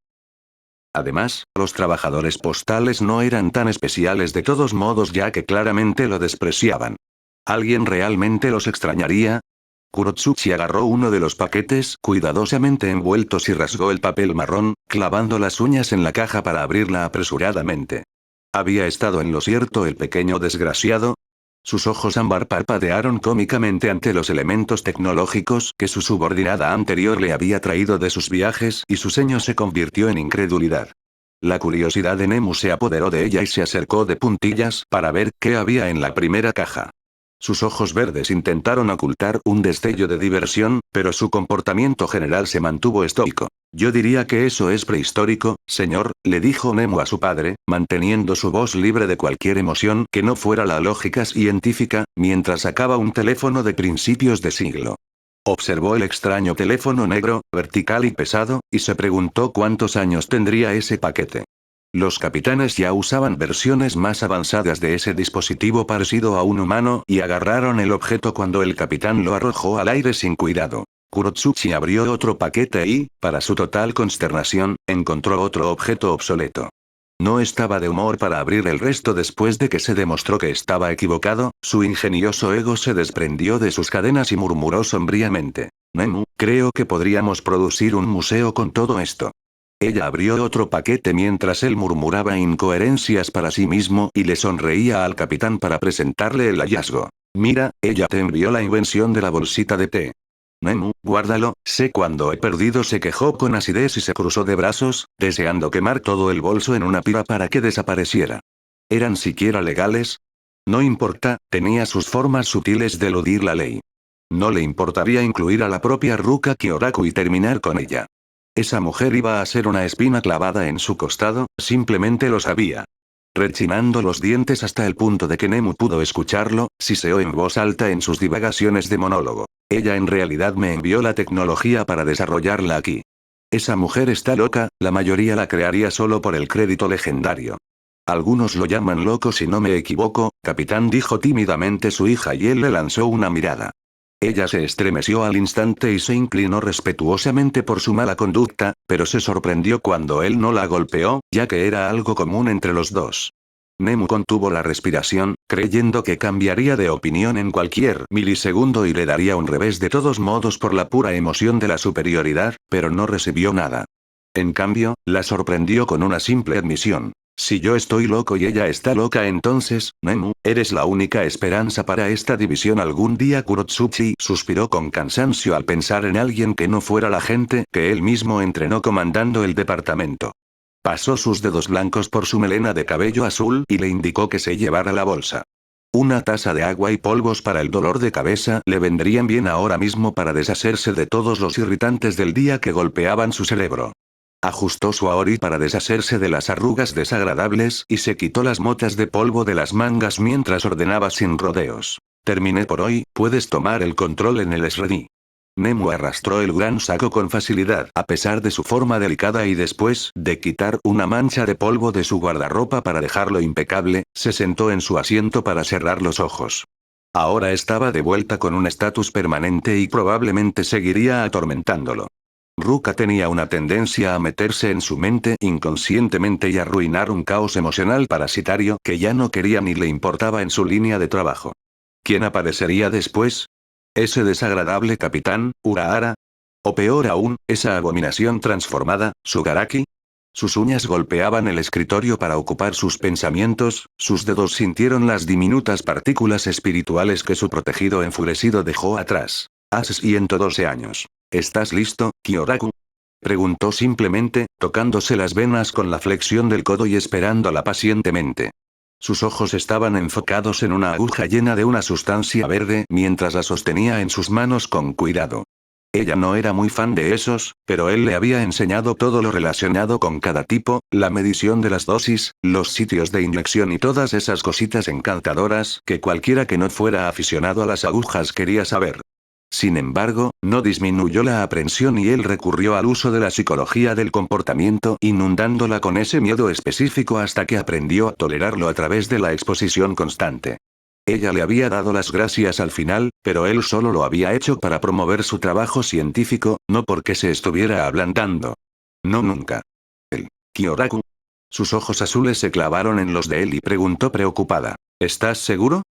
Además, los trabajadores postales no eran tan especiales de todos modos ya que claramente lo despreciaban. ¿Alguien realmente los extrañaría? Kurotsuchi agarró uno de los paquetes cuidadosamente envueltos y rasgó el papel marrón, clavando las uñas en la caja para abrirla apresuradamente. ¿Había estado en lo cierto el pequeño desgraciado? Sus ojos ámbar parpadearon cómicamente ante los elementos tecnológicos que su subordinada anterior le había traído de sus viajes y su ceño se convirtió en incredulidad. La curiosidad de Nemu se apoderó de ella y se acercó de puntillas para ver qué había en la primera caja. Sus ojos verdes intentaron ocultar un destello de diversión, pero su comportamiento general se mantuvo estoico. Yo diría que eso es prehistórico, señor, le dijo Nemu a su padre, manteniendo su voz libre de cualquier emoción que no fuera la lógica científica, mientras sacaba un teléfono de principios de siglo. Observó el extraño teléfono negro, vertical y pesado, y se preguntó cuántos años tendría ese paquete. Los capitanes ya usaban versiones más avanzadas de ese dispositivo parecido a un humano y agarraron el objeto cuando el capitán lo arrojó al aire sin cuidado. Kurotsuchi abrió otro paquete y, para su total consternación, encontró otro objeto obsoleto. No estaba de humor para abrir el resto después de que se demostró que estaba equivocado, su ingenioso ego se desprendió de sus cadenas y murmuró sombríamente. Nemu, creo que podríamos producir un museo con todo esto. Ella abrió otro paquete mientras él murmuraba incoherencias para sí mismo y le sonreía al capitán para presentarle el hallazgo. Mira, ella te envió la invención de la bolsita de té. Nemu, guárdalo, sé cuándo he perdido, se quejó con acidez y se cruzó de brazos, deseando quemar todo el bolso en una pira para que desapareciera. ¿Eran siquiera legales? No importa, tenía sus formas sutiles de eludir la ley. No le importaría incluir a la propia Ruka Kyoraku y terminar con ella. Esa mujer iba a ser una espina clavada en su costado, simplemente lo sabía. Rechinando los dientes hasta el punto de que Nemu pudo escucharlo, siseó en voz alta en sus divagaciones de monólogo. Ella en realidad me envió la tecnología para desarrollarla aquí. Esa mujer está loca, la mayoría la crearía solo por el crédito legendario. Algunos lo llaman loco si no me equivoco, capitán, dijo tímidamente su hija y él le lanzó una mirada. Ella se estremeció al instante y se inclinó respetuosamente por su mala conducta, pero se sorprendió cuando él no la golpeó, ya que era algo común entre los dos. Nemu contuvo la respiración, creyendo que cambiaría de opinión en cualquier milisegundo y le daría un revés de todos modos por la pura emoción de la superioridad, pero no recibió nada. En cambio, la sorprendió con una simple admisión. Si yo estoy loco y ella está loca, entonces, Nemu, eres la única esperanza para esta división algún día. Kurotsuchi suspiró con cansancio al pensar en alguien que no fuera la gente que él mismo entrenó comandando el departamento. Pasó sus dedos blancos por su melena de cabello azul y le indicó que se llevara la bolsa. Una taza de agua y polvos para el dolor de cabeza le vendrían bien ahora mismo para deshacerse de todos los irritantes del día que golpeaban su cerebro. Ajustó su aori para deshacerse de las arrugas desagradables y se quitó las motas de polvo de las mangas mientras ordenaba sin rodeos. Terminé por hoy, puedes tomar el control en el shreddy. Nemu arrastró el gran saco con facilidad a pesar de su forma delicada y después de quitar una mancha de polvo de su guardarropa para dejarlo impecable, se sentó en su asiento para cerrar los ojos. Ahora estaba de vuelta con un estatus permanente y probablemente seguiría atormentándolo. Ruka tenía una tendencia a meterse en su mente inconscientemente y arruinar un caos emocional parasitario que ya no quería ni le importaba en su línea de trabajo. ¿Quién aparecería después? ¿Ese desagradable capitán, Urahara? O peor aún, esa abominación transformada, Sugaraki. Sus uñas golpeaban el escritorio para ocupar sus pensamientos, sus dedos sintieron las diminutas partículas espirituales que su protegido enfurecido dejó atrás. Has 112 años. ¿Estás listo, Kyoraku? Preguntó simplemente, tocándose las venas con la flexión del codo y esperándola pacientemente. Sus ojos estaban enfocados en una aguja llena de una sustancia verde mientras la sostenía en sus manos con cuidado. Ella no era muy fan de esos, pero él le había enseñado todo lo relacionado con cada tipo, la medición de las dosis, los sitios de inyección y todas esas cositas encantadoras que cualquiera que no fuera aficionado a las agujas quería saber. Sin embargo, no disminuyó la aprensión y él recurrió al uso de la psicología del comportamiento, inundándola con ese miedo específico hasta que aprendió a tolerarlo a través de la exposición constante. Ella le había dado las gracias al final, pero él solo lo había hecho para promover su trabajo científico, no porque se estuviera ablandando. No nunca. El Kyoraku. Sus ojos azules se clavaron en los de él y preguntó preocupada. ¿Estás seguro?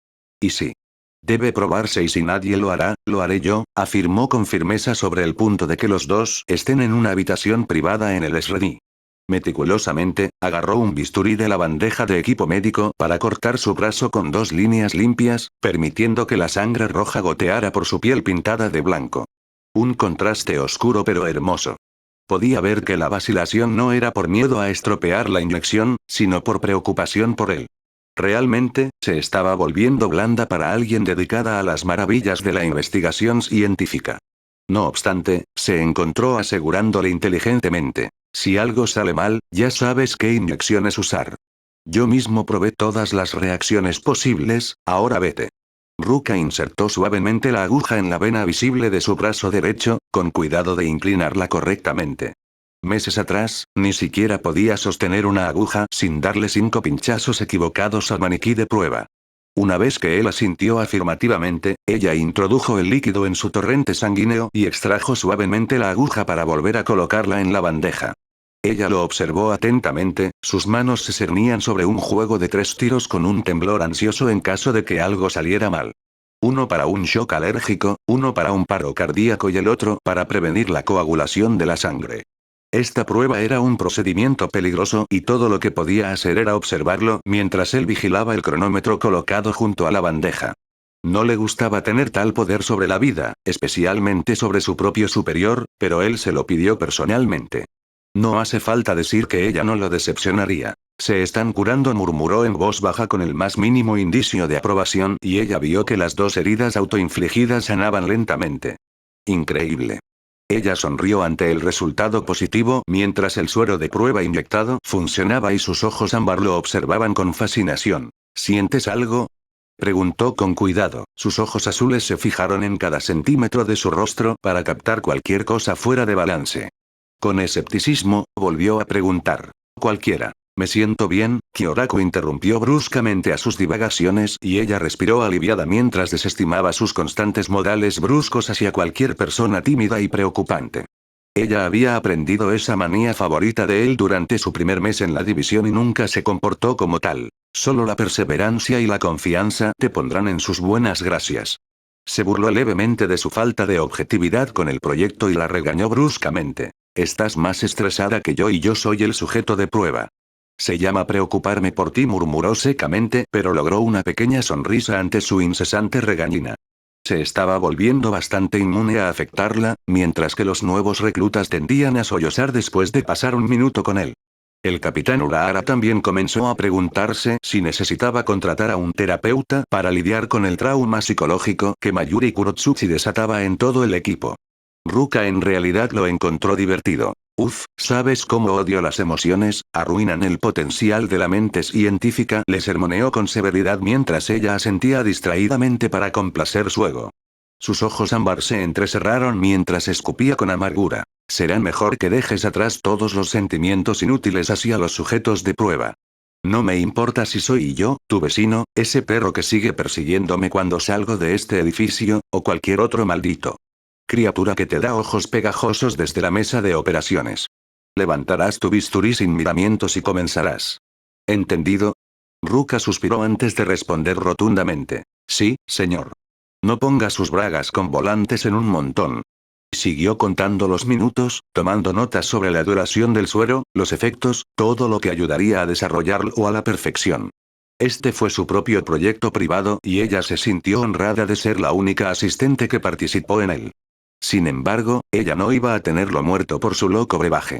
Y sí. Debe probarse y si nadie lo hará, lo haré yo, afirmó con firmeza sobre el punto de que los dos estén en una habitación privada en el SRD. Meticulosamente, agarró un bisturí de la bandeja de equipo médico para cortar su brazo con 2 líneas limpias, permitiendo que la sangre roja goteara por su piel pintada de blanco. Un contraste oscuro pero hermoso. Podía ver que la vacilación no era por miedo a estropear la inyección, sino por preocupación por él. Realmente, se estaba volviendo blanda para alguien dedicada a las maravillas de la investigación científica. No obstante, se encontró asegurándole inteligentemente. Si algo sale mal, ya sabes qué inyecciones usar. Yo mismo probé todas las reacciones posibles, ahora vete. Ruka insertó suavemente la aguja en la vena visible de su brazo derecho, con cuidado de inclinarla correctamente. Meses atrás, ni siquiera podía sostener una aguja sin darle 5 pinchazos equivocados al maniquí de prueba. Una vez que él asintió afirmativamente, ella introdujo el líquido en su torrente sanguíneo y extrajo suavemente la aguja para volver a colocarla en la bandeja. Ella lo observó atentamente, sus manos se cernían sobre un juego de 3 tiros con un temblor ansioso en caso de que algo saliera mal. Uno para un shock alérgico, uno para un paro cardíaco y el otro para prevenir la coagulación de la sangre. Esta prueba era un procedimiento peligroso y todo lo que podía hacer era observarlo mientras él vigilaba el cronómetro colocado junto a la bandeja. No le gustaba tener tal poder sobre la vida, especialmente sobre su propio superior, pero él se lo pidió personalmente. No hace falta decir que ella no lo decepcionaría. Se están curando, murmuró en voz baja con el más mínimo indicio de aprobación y ella vio que las 2 heridas autoinfligidas sanaban lentamente. Increíble. Ella sonrió ante el resultado positivo mientras el suero de prueba inyectado funcionaba y sus ojos ámbar lo observaban con fascinación. ¿Sientes algo? Preguntó con cuidado. Sus ojos azules se fijaron en cada centímetro de su rostro para captar cualquier cosa fuera de balance. Con escepticismo, volvió a preguntar. Cualquiera. Me siento bien, Kyoraku interrumpió bruscamente a sus divagaciones y ella respiró aliviada mientras desestimaba sus constantes modales bruscos hacia cualquier persona tímida y preocupante. Ella había aprendido esa manía favorita de él durante su primer mes en la división y nunca se comportó como tal. Solo la perseverancia y la confianza te pondrán en sus buenas gracias. Se burló levemente de su falta de objetividad con el proyecto y la regañó bruscamente. Estás más estresada que yo y yo soy el sujeto de prueba. Se llama preocuparme por ti, murmuró secamente, pero logró una pequeña sonrisa ante su incesante regañina. Se estaba volviendo bastante inmune a afectarla, mientras que los nuevos reclutas tendían a sollozar después de pasar un minuto con él. El capitán Urahara también comenzó a preguntarse si necesitaba contratar a un terapeuta para lidiar con el trauma psicológico que Mayuri Kurotsuchi desataba en todo el equipo. Ruka en realidad lo encontró divertido. ¿Sabes cómo odio las emociones? Arruinan el potencial de la mente científica, le sermoneó con severidad mientras ella asentía distraídamente para complacer su ego. Sus ojos ámbar se entrecerraron mientras escupía con amargura. Será mejor que dejes atrás todos los sentimientos inútiles hacia los sujetos de prueba. No me importa si soy yo, tu vecino, ese perro que sigue persiguiéndome cuando salgo de este edificio, o cualquier otro maldito criatura que te da ojos pegajosos desde la mesa de operaciones. Levantarás tu bisturí sin miramientos y comenzarás. ¿Entendido? Ruka suspiró antes de responder rotundamente. Sí, señor. No ponga sus bragas con volantes en un montón. Siguió contando los minutos, tomando notas sobre la duración del suero, los efectos, todo lo que ayudaría a desarrollarlo a la perfección. Este fue su propio proyecto privado y ella se sintió honrada de ser la única asistente que participó en él. Sin embargo, ella no iba a tenerlo muerto por su loco brebaje.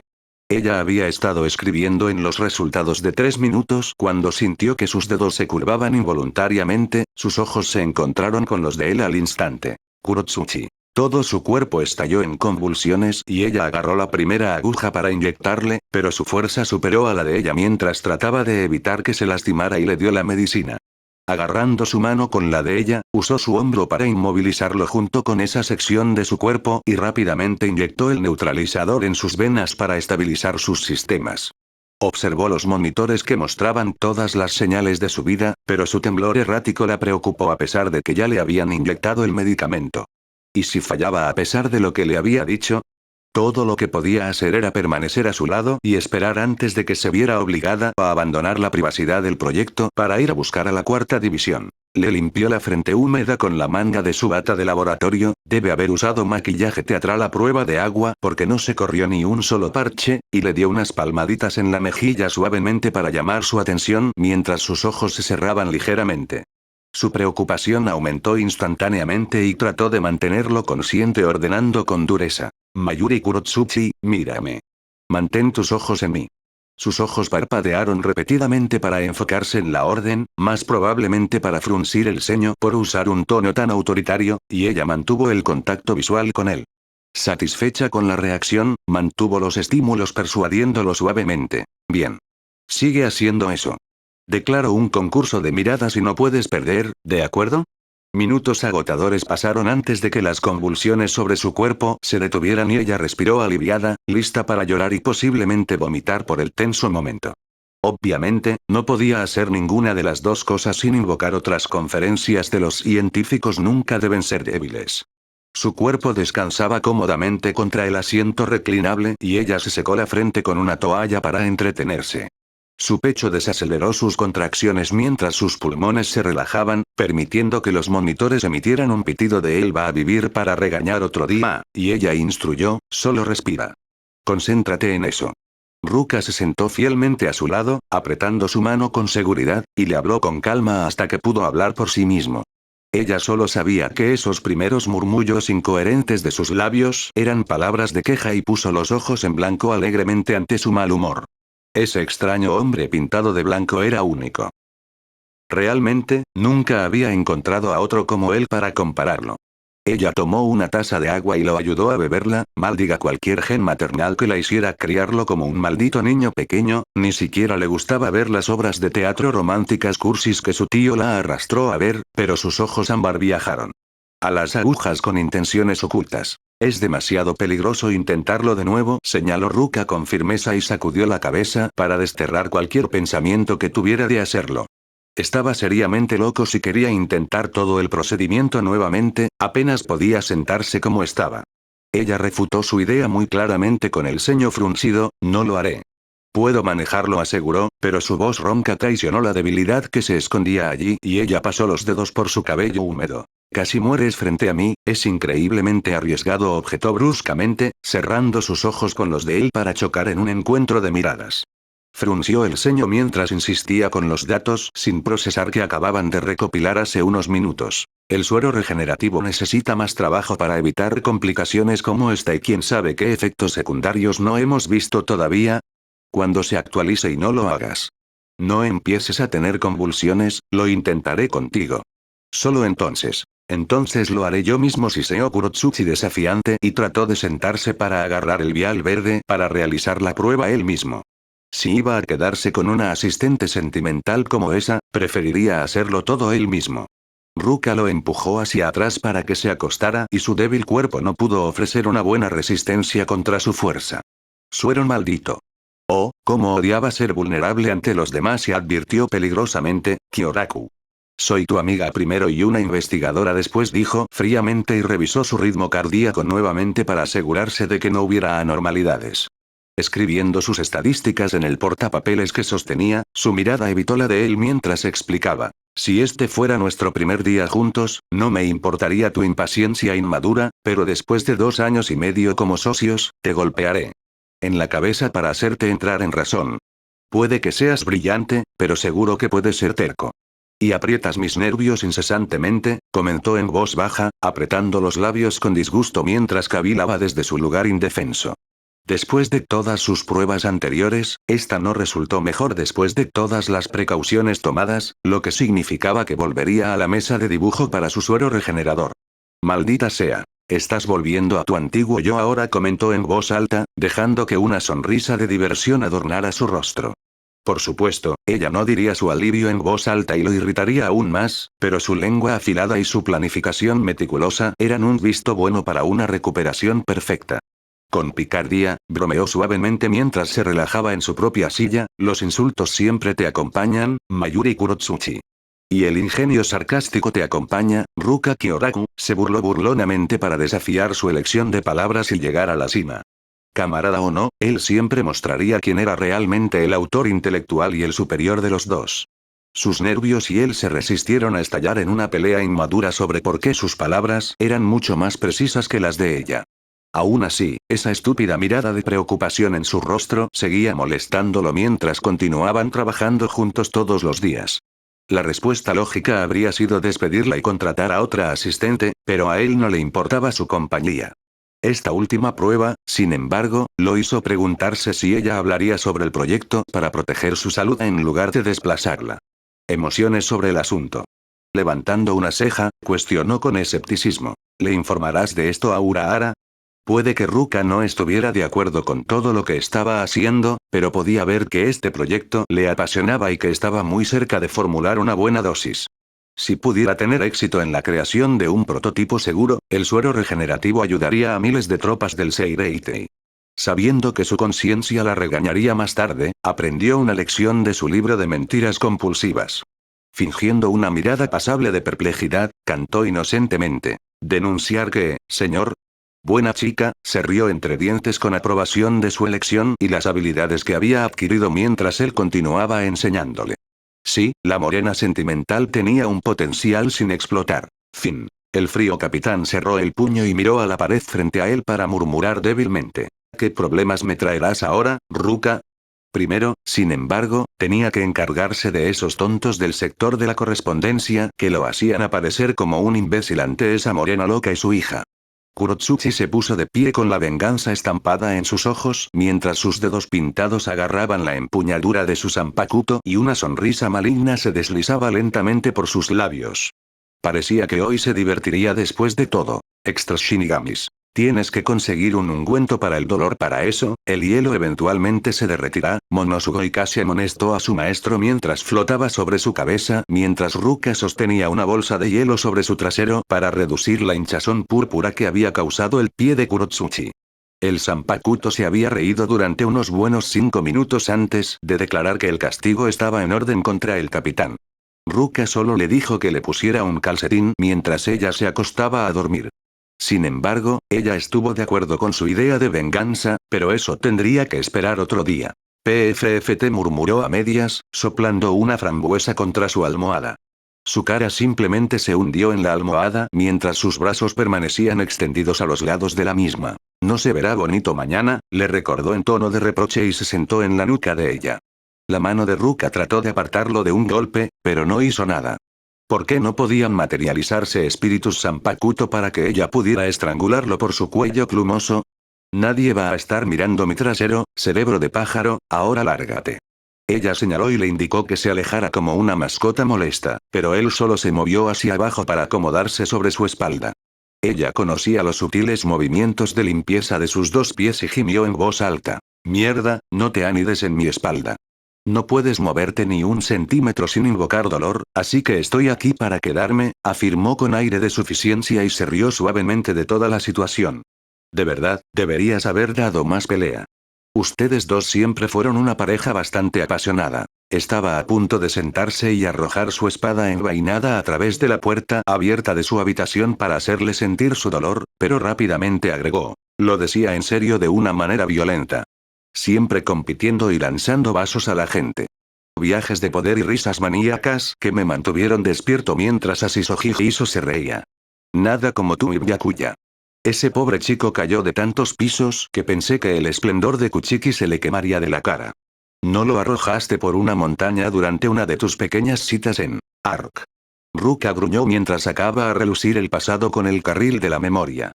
Ella había estado escribiendo en los resultados de 3 minutos cuando sintió que sus dedos se curvaban involuntariamente, sus ojos se encontraron con los de él al instante. Kurotsuchi. Todo su cuerpo estalló en convulsiones y ella agarró la primera aguja para inyectarle, pero su fuerza superó a la de ella mientras trataba de evitar que se lastimara y le dio la medicina. Agarrando su mano con la de ella, usó su hombro para inmovilizarlo junto con esa sección de su cuerpo y rápidamente inyectó el neutralizador en sus venas para estabilizar sus sistemas. Observó los monitores que mostraban todas las señales de su vida, pero su temblor errático la preocupó a pesar de que ya le habían inyectado el medicamento. ¿Y si fallaba a pesar de lo que le había dicho? Todo lo que podía hacer era permanecer a su lado y esperar antes de que se viera obligada a abandonar la privacidad del proyecto para ir a buscar a la cuarta división. Le limpió la frente húmeda con la manga de su bata de laboratorio, debe haber usado maquillaje teatral a prueba de agua porque no se corrió ni un solo parche, y le dio unas palmaditas en la mejilla suavemente para llamar su atención mientras sus ojos se cerraban ligeramente. Su preocupación aumentó instantáneamente y trató de mantenerlo consciente ordenando con dureza. Mayuri Kurotsuchi, mírame. Mantén tus ojos en mí. Sus ojos parpadearon repetidamente para enfocarse en la orden, más probablemente para fruncir el ceño por usar un tono tan autoritario, y ella mantuvo el contacto visual con él. Satisfecha con la reacción, mantuvo los estímulos persuadiéndolo suavemente. Bien. Sigue haciendo eso. Declaro un concurso de miradas y no puedes perder, ¿de acuerdo? Minutos agotadores pasaron antes de que las convulsiones sobre su cuerpo se detuvieran y ella respiró aliviada, lista para llorar y posiblemente vomitar por el tenso momento. Obviamente, no podía hacer ninguna de las dos cosas sin invocar otras conferencias de los científicos nunca deben ser débiles. Su cuerpo descansaba cómodamente contra el asiento reclinable y ella se secó la frente con una toalla para entretenerse. Su pecho desaceleró sus contracciones mientras sus pulmones se relajaban, permitiendo que los monitores emitieran un pitido de él va a vivir para regañar otro día, y ella instruyó, solo respira. Concéntrate en eso. Ruka se sentó fielmente a su lado, apretando su mano con seguridad, y le habló con calma hasta que pudo hablar por sí mismo. Ella solo sabía que esos primeros murmullos incoherentes de sus labios eran palabras de queja y puso los ojos en blanco alegremente ante su mal humor. Ese extraño hombre pintado de blanco era único. Realmente, nunca había encontrado a otro como él para compararlo. Ella tomó una taza de agua y lo ayudó a beberla, maldiga cualquier gen maternal que la hiciera criarlo como un maldito niño pequeño, ni siquiera le gustaba ver las obras de teatro románticas cursis que su tío la arrastró a ver, pero sus ojos ámbar viajaron a las agujas con intenciones ocultas. Es demasiado peligroso intentarlo de nuevo, señaló Ruka con firmeza y sacudió la cabeza para desterrar cualquier pensamiento que tuviera de hacerlo. Estaba seriamente loco si quería intentar todo el procedimiento nuevamente, apenas podía sentarse como estaba. Ella refutó su idea muy claramente con el ceño fruncido, no lo haré. Puedo manejarlo, aseguró, pero su voz ronca traicionó la debilidad que se escondía allí y ella pasó los dedos por su cabello húmedo. Casi mueres frente a mí, es increíblemente arriesgado, objetó bruscamente, cerrando sus ojos con los de él para chocar en un encuentro de miradas. Frunció el ceño mientras insistía con los datos sin procesar que acababan de recopilar hace unos minutos. El suero regenerativo necesita más trabajo para evitar complicaciones como esta y quién sabe qué efectos secundarios no hemos visto todavía. Cuando se actualice y no lo hagas. No empieces a tener convulsiones, lo intentaré contigo. Solo entonces. Entonces lo haré yo mismo, siseó Kurotsuchi desafiante y trató de sentarse para agarrar el vial verde para realizar la prueba él mismo. Si iba a quedarse con una asistente sentimental como esa, preferiría hacerlo todo él mismo. Ruka lo empujó hacia atrás para que se acostara y su débil cuerpo no pudo ofrecer una buena resistencia contra su fuerza. Suero maldito. Oh, cómo odiaba ser vulnerable ante los demás y advirtió peligrosamente, Kyoraku. Soy tu amiga primero y una investigadora después, dijo fríamente y revisó su ritmo cardíaco nuevamente para asegurarse de que no hubiera anormalidades. Escribiendo sus estadísticas en el portapapeles que sostenía, su mirada evitó la de él mientras explicaba. Si este fuera nuestro primer día juntos, no me importaría tu impaciencia inmadura, pero después de 2 años y medio como socios, te golpearé en la cabeza para hacerte entrar en razón. Puede que seas brillante, pero seguro que puedes ser terco. Y aprietas mis nervios incesantemente, comentó en voz baja, apretando los labios con disgusto mientras cavilaba desde su lugar indefenso. Después de todas sus pruebas anteriores, esta no resultó mejor después de todas las precauciones tomadas, lo que significaba que volvería a la mesa de dibujo para su suero regenerador. Maldita sea. Estás volviendo a tu antiguo yo ahora, comentó en voz alta, dejando que una sonrisa de diversión adornara su rostro. Por supuesto, ella no diría su alivio en voz alta y lo irritaría aún más, pero su lengua afilada y su planificación meticulosa eran un visto bueno para una recuperación perfecta. Con picardía, bromeó suavemente mientras se relajaba en su propia silla, los insultos siempre te acompañan, Mayuri Kurotsuchi. Y el ingenio sarcástico te acompaña, Ruka Kyoraku, se burló burlonamente para desafiar su elección de palabras y llegar a la cima. Camarada o no, él siempre mostraría quién era realmente el autor intelectual y el superior de los dos. Sus nervios y él se resistieron a estallar en una pelea inmadura sobre por qué sus palabras eran mucho más precisas que las de ella. Aún así, esa estúpida mirada de preocupación en su rostro seguía molestándolo mientras continuaban trabajando juntos todos los días. La respuesta lógica habría sido despedirla y contratar a otra asistente, pero a él no le importaba su compañía. Esta última prueba, sin embargo, lo hizo preguntarse si ella hablaría sobre el proyecto para proteger su salud en lugar de desplazarla. Emociones sobre el asunto. Levantando una ceja, cuestionó con escepticismo. ¿Le informarás de esto a Urahara? Puede que Ruka no estuviera de acuerdo con todo lo que estaba haciendo, pero podía ver que este proyecto le apasionaba y que estaba muy cerca de formular una buena dosis. Si pudiera tener éxito en la creación de un prototipo seguro, el suero regenerativo ayudaría a miles de tropas del Seireitei. Sabiendo que su conciencia la regañaría más tarde, aprendió una lección de su libro de mentiras compulsivas. Fingiendo una mirada pasable de perplejidad, cantó inocentemente. ¿Denunciar qué, señor? Buena chica, se rió entre dientes con aprobación de su elección y las habilidades que había adquirido mientras él continuaba enseñándole. Sí, la morena sentimental tenía un potencial sin explotar. Fin. El frío capitán cerró el puño y miró a la pared frente a él para murmurar débilmente. ¿Qué problemas me traerás ahora, Ruka? Primero, sin embargo, tenía que encargarse de esos tontos del sector de la correspondencia que lo hacían aparecer como un imbécil ante esa morena loca y su hija. Kurotsuchi se puso de pie con la venganza estampada en sus ojos mientras sus dedos pintados agarraban la empuñadura de su zanpakuto y una sonrisa maligna se deslizaba lentamente por sus labios. Parecía que hoy se divertiría después de todo. Extras Shinigamis. Tienes que conseguir un ungüento para el dolor. Para eso, el hielo eventualmente se derretirá. Monosugoi casi amonestó a su maestro mientras flotaba sobre su cabeza mientras Ruka sostenía una bolsa de hielo sobre su trasero para reducir la hinchazón púrpura que había causado el pie de Kurotsuchi. El Zanpakuto se había reído durante unos buenos 5 minutos antes de declarar que el castigo estaba en orden contra el capitán. Ruka solo le dijo que le pusiera un calcetín mientras ella se acostaba a dormir. Sin embargo, ella estuvo de acuerdo con su idea de venganza, pero eso tendría que esperar otro día. PFFT murmuró a medias, soplando una frambuesa contra su almohada. Su cara simplemente se hundió en la almohada mientras sus brazos permanecían extendidos a los lados de la misma. No se verá bonito mañana, le recordó en tono de reproche y se sentó en la nuca de ella. La mano de Ruka trató de apartarlo de un golpe, pero no hizo nada. ¿Por qué no podían materializarse espíritus Zanpakuto para que ella pudiera estrangularlo por su cuello plumoso? Nadie va a estar mirando mi trasero, cerebro de pájaro, ahora lárgate. Ella señaló y le indicó que se alejara como una mascota molesta, pero él solo se movió hacia abajo para acomodarse sobre su espalda. Ella conocía los sutiles movimientos de limpieza de sus dos pies y gimió en voz alta. Mierda, no te anides en mi espalda. No puedes moverte ni un centímetro sin invocar dolor, así que estoy aquí para quedarme, afirmó con aire de suficiencia y se rió suavemente de toda la situación. De verdad, deberías haber dado más pelea. Ustedes dos siempre fueron una pareja bastante apasionada. Estaba a punto de sentarse y arrojar su espada envainada a través de la puerta abierta de su habitación para hacerle sentir su dolor, pero rápidamente agregó. Lo decía en serio de una manera violenta. Siempre compitiendo y lanzando vasos a la gente. Viajes de poder y risas maníacas que me mantuvieron despierto mientras Ashisojijiso se reía. Nada como tú y Byakuya. Ese pobre chico cayó de tantos pisos que pensé que el esplendor de Kuchiki se le quemaría de la cara. No lo arrojaste por una montaña durante una de tus pequeñas citas en Ark. Ruka gruñó mientras sacaba a relucir el pasado con el carril de la memoria.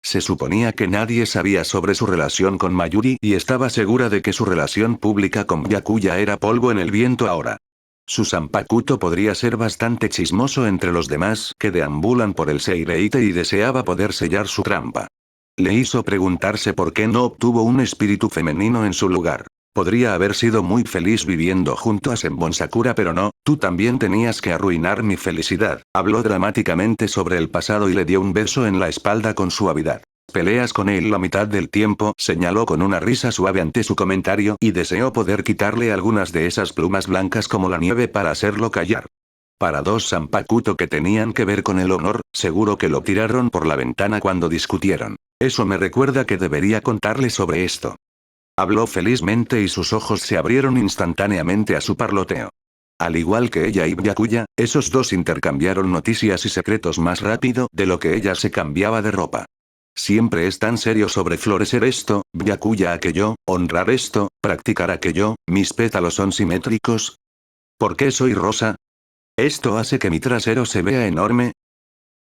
Se suponía que nadie sabía sobre su relación con Mayuri y estaba segura de que su relación pública con Byakuya era polvo en el viento ahora. Su Zanpakuto podría ser bastante chismoso entre los demás que deambulan por el Seireite y deseaba poder sellar su trampa. Le hizo preguntarse por qué no obtuvo un espíritu femenino en su lugar. Podría haber sido muy feliz viviendo junto a Senbon Sakura, pero no, tú también tenías que arruinar mi felicidad. Habló dramáticamente sobre el pasado y le dio un beso en la espalda con suavidad. Peleas con él la mitad del tiempo, señaló con una risa suave ante su comentario, y deseó poder quitarle algunas de esas plumas blancas como la nieve para hacerlo callar. Para dos Zanpakuto que tenían que ver con el honor, seguro que lo tiraron por la ventana cuando discutieron. Eso me recuerda que debería contarle sobre esto. Habló felizmente y sus ojos se abrieron instantáneamente a su parloteo. Al igual que ella y Byakuya, esos dos intercambiaron noticias y secretos más rápido de lo que ella se cambiaba de ropa. Siempre es tan serio sobre florecer esto, Byakuya aquello, honrar esto, practicar aquello, mis pétalos son simétricos. ¿Por qué soy rosa? ¿Esto hace que mi trasero se vea enorme?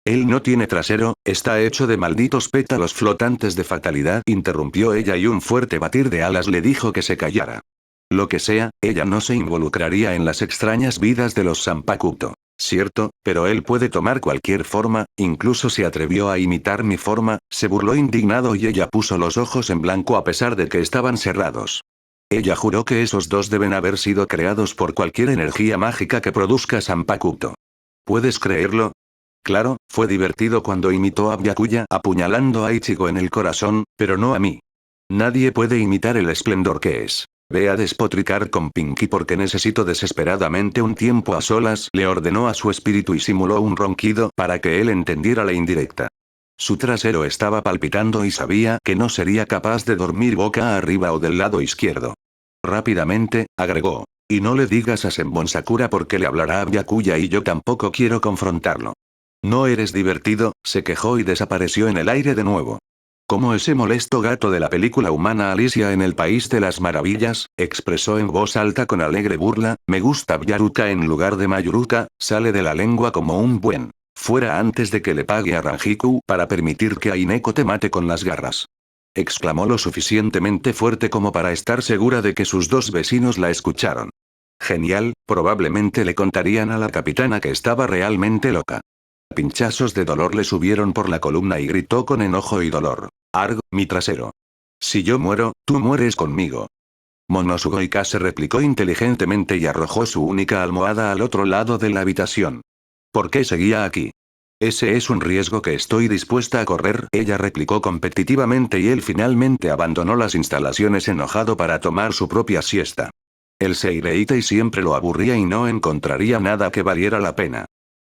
Él no tiene trasero, está hecho de malditos pétalos flotantes de fatalidad, interrumpió ella y un fuerte batir de alas le dijo que se callara. Lo que sea, ella no se involucraría en las extrañas vidas de los Zanpakuto. Cierto, pero él puede tomar cualquier forma, incluso se atrevió a imitar mi forma, se burló indignado y ella puso los ojos en blanco a pesar de que estaban cerrados. Ella juró que esos dos deben haber sido creados por cualquier energía mágica que produzca Zanpakuto. ¿Puedes creerlo? Claro, fue divertido cuando imitó a Byakuya apuñalando a Ichigo en el corazón, pero no a mí. Nadie puede imitar el esplendor que es. Ve a despotricar con Pinky porque necesito desesperadamente un tiempo a solas, le ordenó a su espíritu y simuló un ronquido para que él entendiera la indirecta. Su trasero estaba palpitando y sabía que no sería capaz de dormir boca arriba o del lado izquierdo. Rápidamente, agregó. Y no le digas a Senbon Sakura porque le hablará a Byakuya y yo tampoco quiero confrontarlo. No eres divertido, se quejó y desapareció en el aire de nuevo. Como ese molesto gato de la película humana Alicia en el País de las Maravillas, expresó en voz alta con alegre burla, me gusta Byaruka en lugar de Mayuruka, sale de la lengua como un buen. Fuera antes de que le pague a Ranjiku para permitir que Aineko te mate con las garras. Exclamó lo suficientemente fuerte como para estar segura de que sus dos vecinos la escucharon. Genial, probablemente le contarían a la capitana que estaba realmente loca. Pinchazos de dolor le subieron por la columna y gritó con enojo y dolor. Arg, mi trasero. Si yo muero, tú mueres conmigo. Monosugoika se replicó inteligentemente y arrojó su única almohada al otro lado de la habitación. ¿Por qué seguía aquí? Ese es un riesgo que estoy dispuesta a correr, ella replicó competitivamente y él finalmente abandonó las instalaciones enojado para tomar su propia siesta. El Seireitei siempre lo aburría y no encontraría nada que valiera la pena.